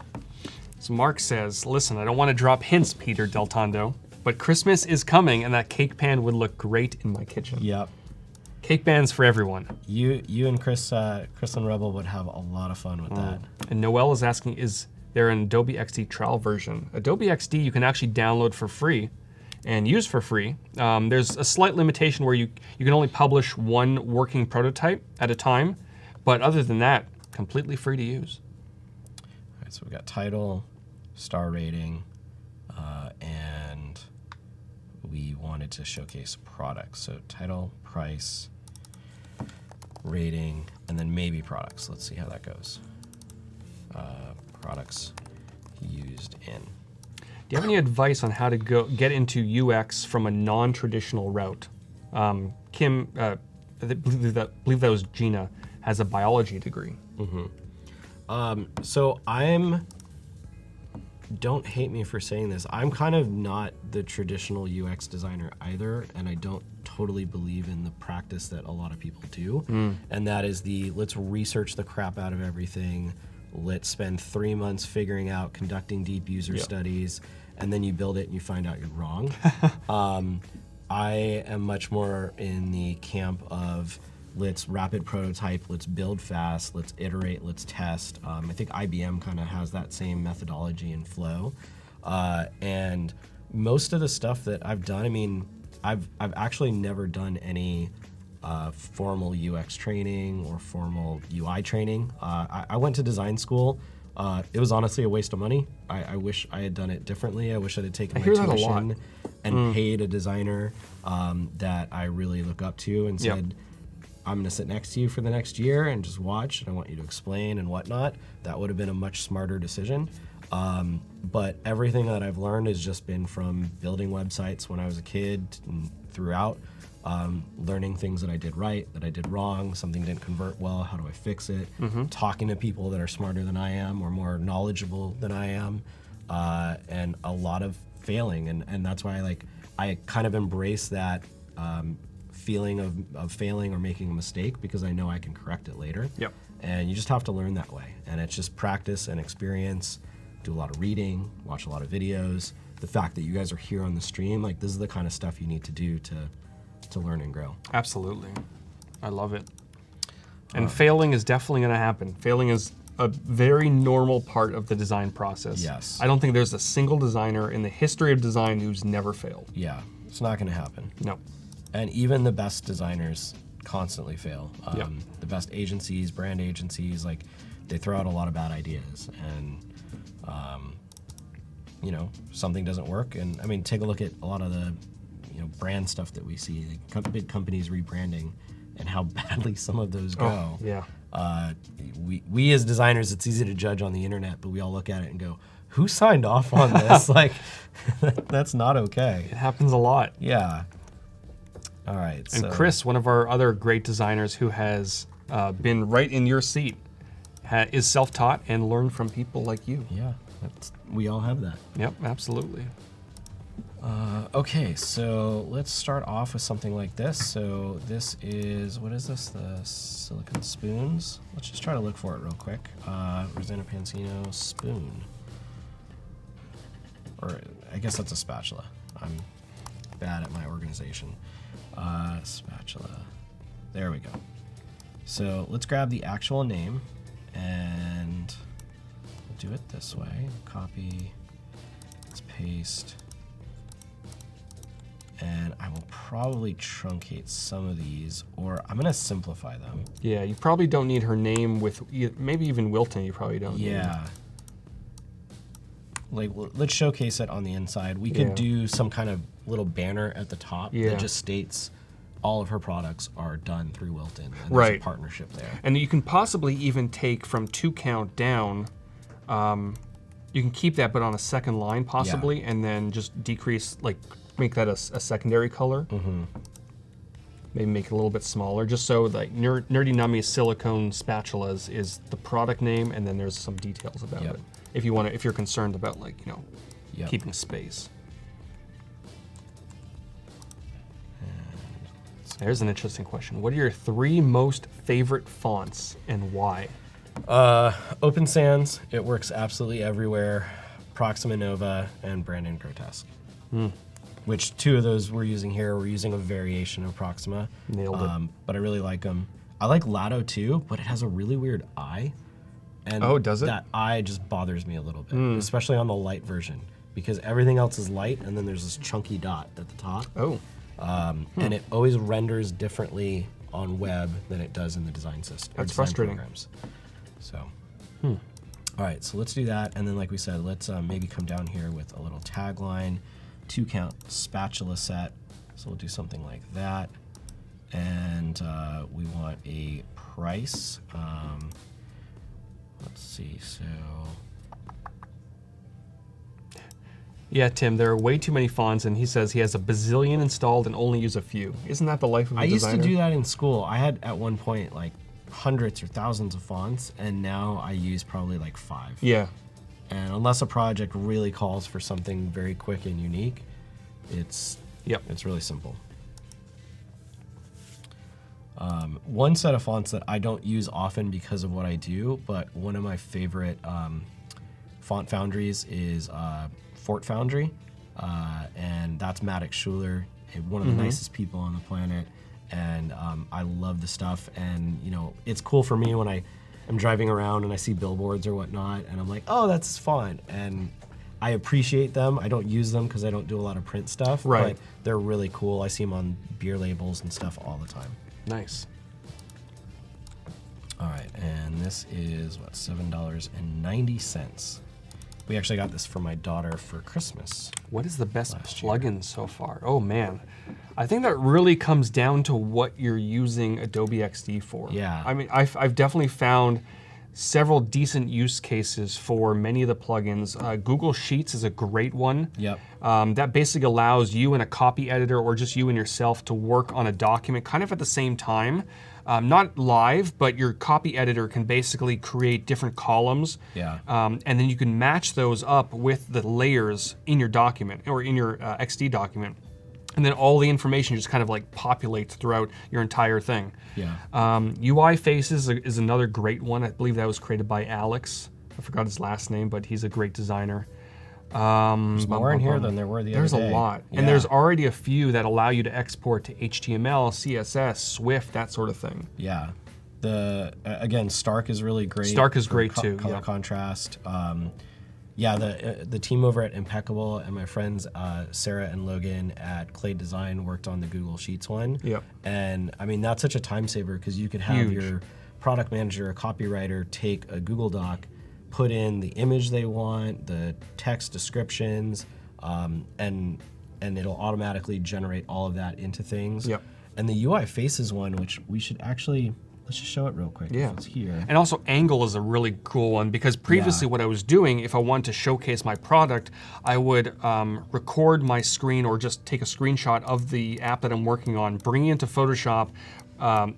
So Mark says, listen, I don't want to drop hints, Peter Deltondo, but Christmas is coming and that cake pan would look great in my kitchen. Yep. Cake pans for everyone. You and Chris and Rebel would have a lot of fun with that. And Noelle is asking, is there an Adobe XD trial version? Adobe XD you can actually download for free and use for free. There's a slight limitation where you can only publish one working prototype at a time, but other than that, completely free to use. All right, so we got title, star rating, and we wanted to showcase products. So title, price, rating, and then maybe products. Let's see how that goes. Products used in. Do you have any advice on how to get into UX from a non-traditional route? Kim, I believe that was Gina, has a biology degree. So don't hate me for saying this, I'm kind of not the traditional UX designer either, and I don't totally believe in the practice that a lot of people do, and that is let's research the crap out of everything, let's spend 3 months figuring out, conducting deep user studies, and then you build it and you find out you're wrong. I am much more in the camp of let's rapid prototype, let's build fast, let's iterate, let's test. I think IBM kind of has that same methodology and flow. And most of the stuff that I've done, I mean, I've actually never done any formal UX training or formal UI training. I went to design school. It was honestly a waste of money. I wish I had done it differently. I wish I had taken my tuition and paid a designer that I really look up to and said, I'm going to sit next to you for the next year and just watch, and I want you to explain and whatnot. That would have been a much smarter decision. But everything that I've learned has just been from building websites when I was a kid and throughout, learning things that I did right, that I did wrong, something didn't convert well, how do I fix it, talking to people that are smarter than I am or more knowledgeable than I am, and a lot of failing. And that's why I kind of embrace that feeling of failing or making a mistake, because I know I can correct it later. Yep. And you just have to learn that way. And it's just practice and experience, do a lot of reading, watch a lot of videos. The fact that you guys are here on the stream, this is the kind of stuff you need to do to learn and grow. Absolutely. I love it. And failing is definitely going to happen. Failing is a very normal part of the design process. Yes. I don't think there's a single designer in the history of design who's never failed. Yeah, it's not going to happen. No. And even the best designers constantly fail. The best agencies, brand agencies, they throw out a lot of bad ideas, and something doesn't work. And I mean, take a look at a lot of the brand stuff that we see, big companies rebranding, and how badly some of those go. Oh, yeah. We as designers, it's easy to judge on the internet, but we all look at it and go, who signed off on this? That's not okay. It happens a lot. Yeah. All right. And Chris, one of our other great designers who has been right in your seat, is self-taught and learned from people like you. Yeah, we all have that. Yep, absolutely. Okay, so let's start off with something like this. So this is, what is this? The silicone spoons. Let's just try to look for it real quick. Rosanna Pansino spoon. Or I guess that's a spatula. I'm bad at my organization. Spatula. There we go. So let's grab the actual name and we'll do it this way. Copy. Let's paste. And I will probably truncate some of these, or I'm gonna simplify them. Yeah, you probably don't need her name with, maybe even Wilton you probably don't need. Yeah. Let's showcase it on the inside. We could do some kind of little banner at the top that just states all of her products are done through Wilton. And there's a partnership there. And you can possibly even take from 2 count down, you can keep that but on a second line possibly, and then just decrease, make that a secondary color. Maybe make it a little bit smaller, just so Nerdy Nummy Silicone Spatulas is the product name, and then there's some details about it. If you want to, if you're concerned about keeping space. And let's There's an interesting question. What are your 3 most favorite fonts and why? Open Sans, it works absolutely everywhere. Proxima Nova and Brandon Grotesque. Which 2 of those we're using here. We're using a variation of Proxima. Nailed it. But I really like them. I like Lado too, but it has a really weird eye. And oh, does it? That eye just bothers me a little bit, especially on the light version, because everything else is light and then there's this chunky dot at the top. Oh. And it always renders differently on web than it does in the design system. That's frustrating. Programs. So, all right, so let's do that. And then like we said, let's maybe come down here with a little tagline, 2-count spatula set. So we'll do something like that. And we want a price. Let's see, so. Yeah, Tim, there are way too many fonts, and he says he has a bazillion installed and only use a few. Isn't that the life of a designer? I used to do that in school. I had at one point like hundreds or thousands of fonts, and now I use probably like 5. Yeah. And unless a project really calls for something very quick and unique, it's really simple. One set of fonts that I don't use often because of what I do, but one of my favorite font foundries is Fort Foundry, and that's Maddox Schuler, one of the nicest people on the planet, and I love the stuff. And you know, it's cool for me when I'm driving around and I see billboards or whatnot, and I'm like, oh, that's fun, and I appreciate them. I don't use them because I don't do a lot of print stuff, right? But they're really cool. I see them on beer labels and stuff all the time. Nice. All right, and this is what, $7.90. We actually got this for my daughter for Christmas. What is the best plugin so far? Oh man, I think that really comes down to what you're using Adobe XD for. Yeah. I mean, I've definitely found several decent use cases for many of the plugins. Google Sheets is a great one. Yep. That basically allows you and a copy editor or just you and yourself to work on a document kind of at the same time. Not live, but your copy editor can basically create different columns. Yeah. And then you can match those up with the layers in your document or in your XD document. And then all the information just kind of like populates throughout your entire thing. Yeah. UI Faces is another great one. I believe that was created by Alex. I forgot his last name, but he's a great designer. There's more in here than there were the other day. There's a lot. Yeah. And there's already a few that allow you to export to HTML, CSS, Swift, that sort of thing. Yeah. Again, Stark is really great. Stark is great too. Color contrast. Yeah, the team over at Impeccable and my friends Sarah and Logan at Clay Design worked on the Google Sheets one. Yep. And I mean, that's such a time saver because you could have your product manager or copywriter take a Google Doc, put in the image they want, the text descriptions, and it'll automatically generate all of that into things. Yep. And the UI Faces one, which we should actually, let's just show it real quick. Yeah. It's here. And also Angle is a really cool one because previously what I was doing, if I wanted to showcase my product, I would record my screen or just take a screenshot of the app that I'm working on, bring it into Photoshop,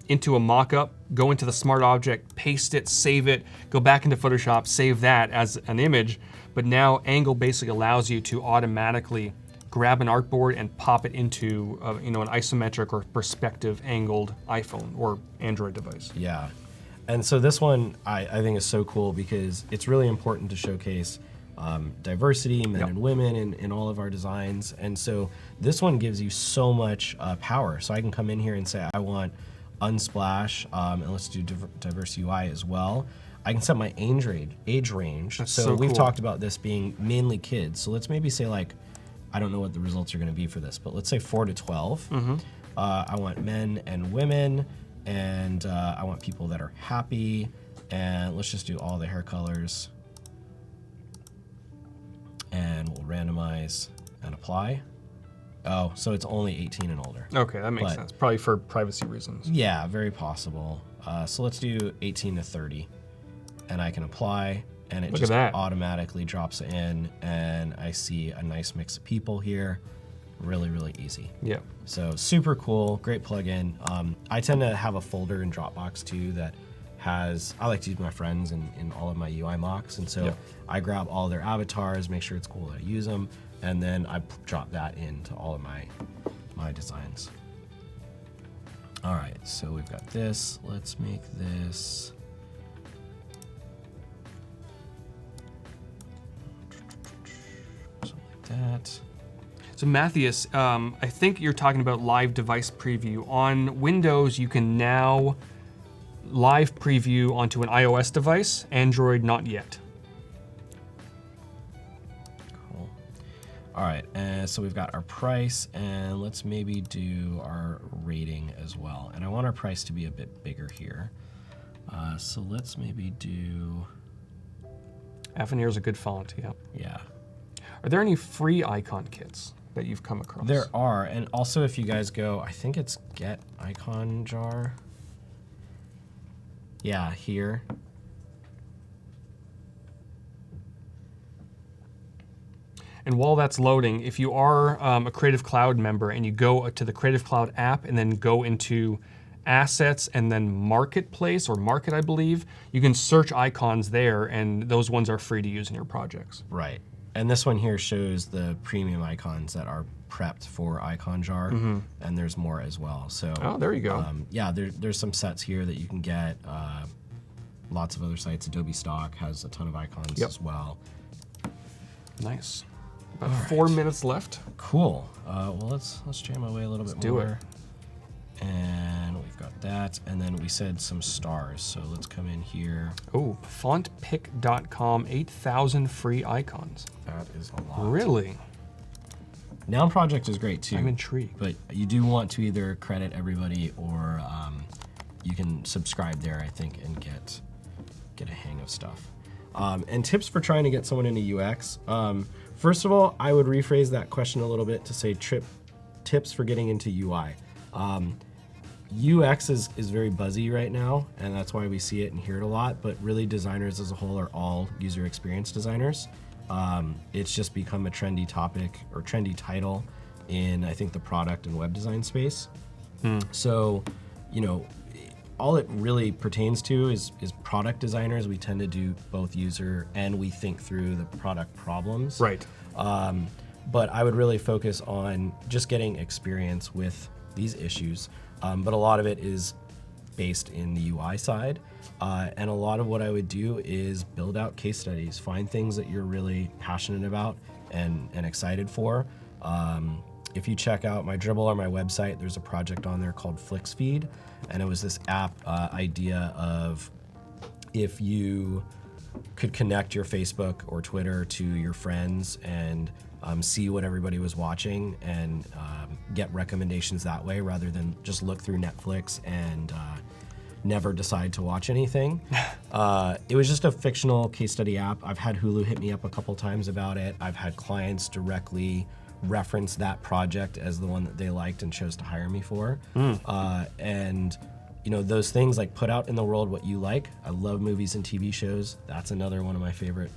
into a mock-up, go into the smart object, paste it, save it, go back into Photoshop, save that as an image. But now Angle basically allows you to automatically grab an artboard and pop it into an isometric or perspective angled iPhone or Android device. Yeah. And so this one I think is so cool because it's really important to showcase diversity, men and women in all of our designs. And so this one gives you so much power. So I can come in here and say, I want unsplash, and let's do diverse UI as well. I can set my age range. That's so we've cool. talked about this being mainly kids. So let's maybe say like, I don't know what the results are gonna be for this, but let's say 4 to 12. I want men and women, and I want people that are happy, and let's just do all the hair colors. And we'll randomize and apply. Oh, so it's only 18 and older. Okay, that makes sense. Probably for privacy reasons. Yeah, very possible. So let's do 18 to 30. And I can apply, and it just automatically drops in, and I see a nice mix of people here. Really, really easy. Yeah. So super cool, great plugin. I tend to have a folder in Dropbox too that has, I like to use my friends in all of my UI mocks, and so I grab all their avatars, make sure it's cool that I use them, and then I drop that into all of my designs. All right, so we've got this. Let's make this. Something like that. So Matthias, I think you're talking about live device preview. On Windows, you can now live preview onto an iOS device, Android not yet. Cool. All right, and so we've got our price, and let's maybe do our rating as well. And I want our price to be a bit bigger here. So let's maybe do... Avenir is a good font, yeah. Yeah. Are there any free icon kits that you've come across? There are, and also if you guys go, I think it's Get Icon Jar. Yeah, here. And while that's loading, if you are a Creative Cloud member and you go to the Creative Cloud app and then go into Assets and then Marketplace or Market, I believe, you can search icons there, and those ones are free to use in your projects. Right. And this one here shows the premium icons that are prepped for Icon Jar, and there's more as well. So, oh, there you go. Yeah, there's some sets here that you can get. Lots of other sites. Adobe Stock has a ton of icons as well. Nice. About 4 minutes left. Cool. Well, let's jam away a little bit do more. it. And we've got that, and then we said some stars. So let's come in here. Oh, fontpick.com, 8,000 free icons. That is a lot. Really? Noun Project is great too. I'm intrigued. But you do want to either credit everybody or you can subscribe there, I think, and get a hang of stuff. And tips for trying to get someone into UX. First of all, I would rephrase that question a little bit to say tips for getting into UI. UX is very buzzy right now, and that's why we see it and hear it a lot, but really designers as a whole are all user experience designers. It's just become a trendy topic or trendy title in, I think, the product and web design space. So, you know, all it really pertains to is product designers. We tend to do both user and we think through the product problems. Right. But I would really focus on just getting experience with these issues. But a lot of it is based in the UI side. And a lot of what I would do is build out case studies, find things that you're really passionate about and excited for. If you check out my Dribble or my website, there's a project on there called FlixFeed. And it was this app idea of if you could connect your Facebook or Twitter to your friends and see what everybody was watching and get recommendations that way rather than just look through Netflix and never decide to watch anything. It was just a fictional case study app. I've had Hulu hit me up a couple times about it. I've had clients directly reference that project as the one that they liked and chose to hire me for. And you know, those things like put out in the world what you like. I love movies and TV shows. That's another one of my favorite.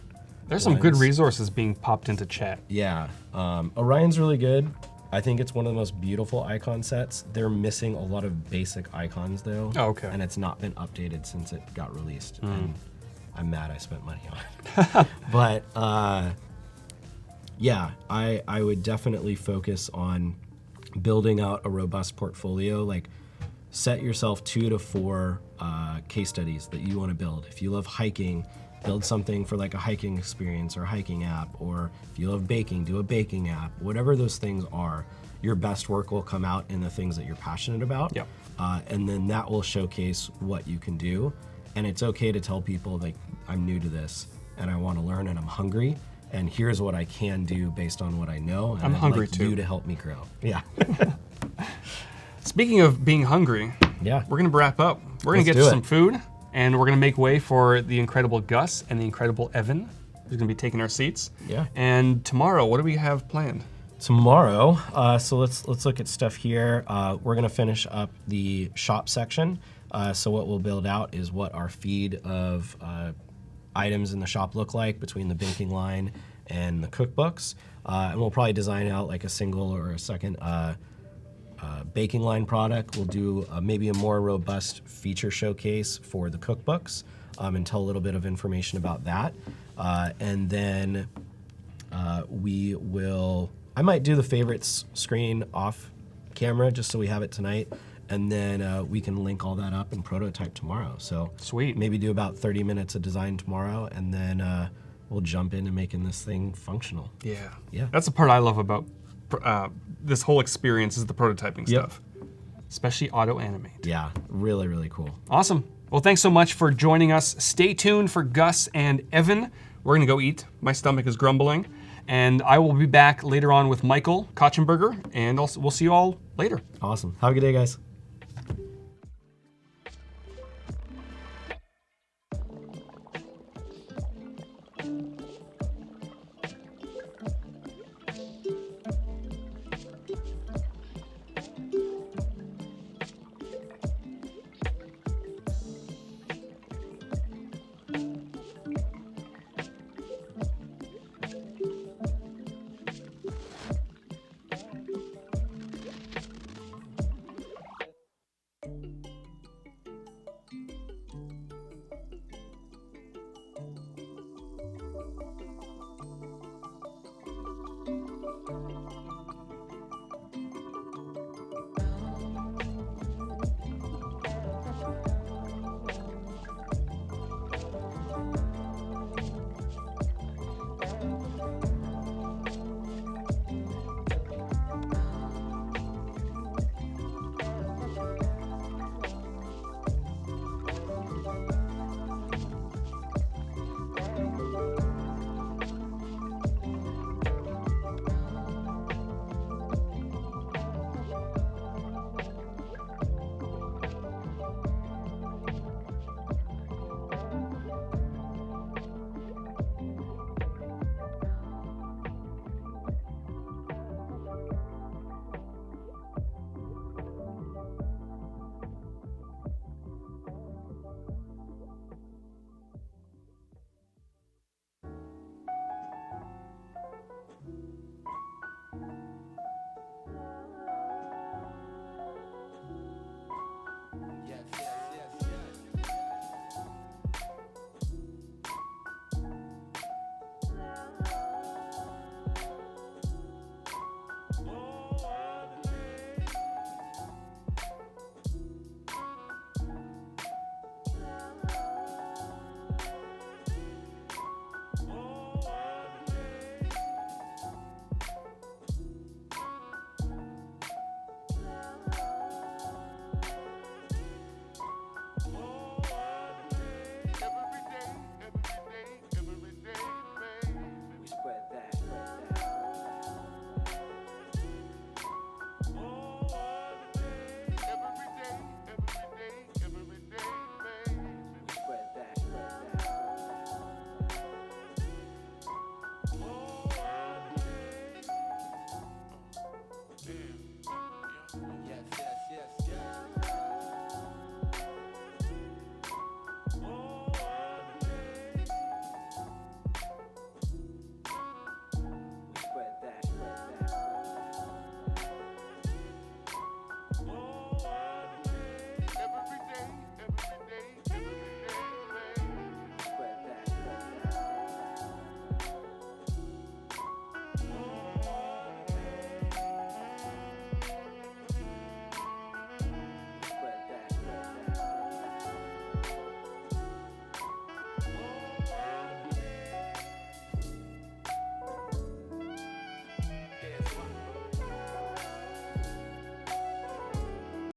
There's some good resources being popped into chat. Yeah, Orion's really good. I think it's one of the most beautiful icon sets. They're missing a lot of basic icons though. Oh, okay. And it's not been updated since it got released. And I'm mad I spent money on it. But yeah, I would definitely focus on building out a robust portfolio. Like set yourself 2 to 4 case studies that you want to build. If you love hiking, build something for like a hiking experience or a hiking app, or if you love baking, do a baking app. Whatever those things are, your best work will come out in the things that you're passionate about. Yep. And then that will showcase what you can do. And it's okay to tell people like, I'm new to this and I want to learn and I'm hungry. And here's what I can do based on what I know. And I'm I'd hungry like too. you to help me grow. Yeah. Speaking of being hungry, Yeah. we're gonna wrap up. We're gonna Let's get do to it. some food, and we're gonna make way for the incredible Gus and the incredible Evan, who's gonna be taking our seats. Yeah. And tomorrow, what do we have planned? Tomorrow, so let's look at stuff here. We're gonna finish up the shop section. So what we'll build out is what our feed of items in the shop look like between the baking line and the cookbooks. And we'll probably design out like a single or a second baking line product. We'll do maybe a more robust feature showcase for the cookbooks and tell a little bit of information about that. And then we will, I might do the favorites screen off camera just so we have it tonight. and then we can link all that up and prototype tomorrow. So Sweet. maybe do about 30 minutes of design tomorrow, and then we'll jump into making this thing functional. Yeah. That's the part I love about this whole experience is the prototyping stuff, especially auto animate. Yeah, really, really cool. Awesome. Well, thanks so much for joining us. Stay tuned for Gus and Evan. We're gonna go eat. My stomach is grumbling. And I will be back later on with Michael Kotchenberger, and we'll see you all later. Awesome. Have a good day, guys.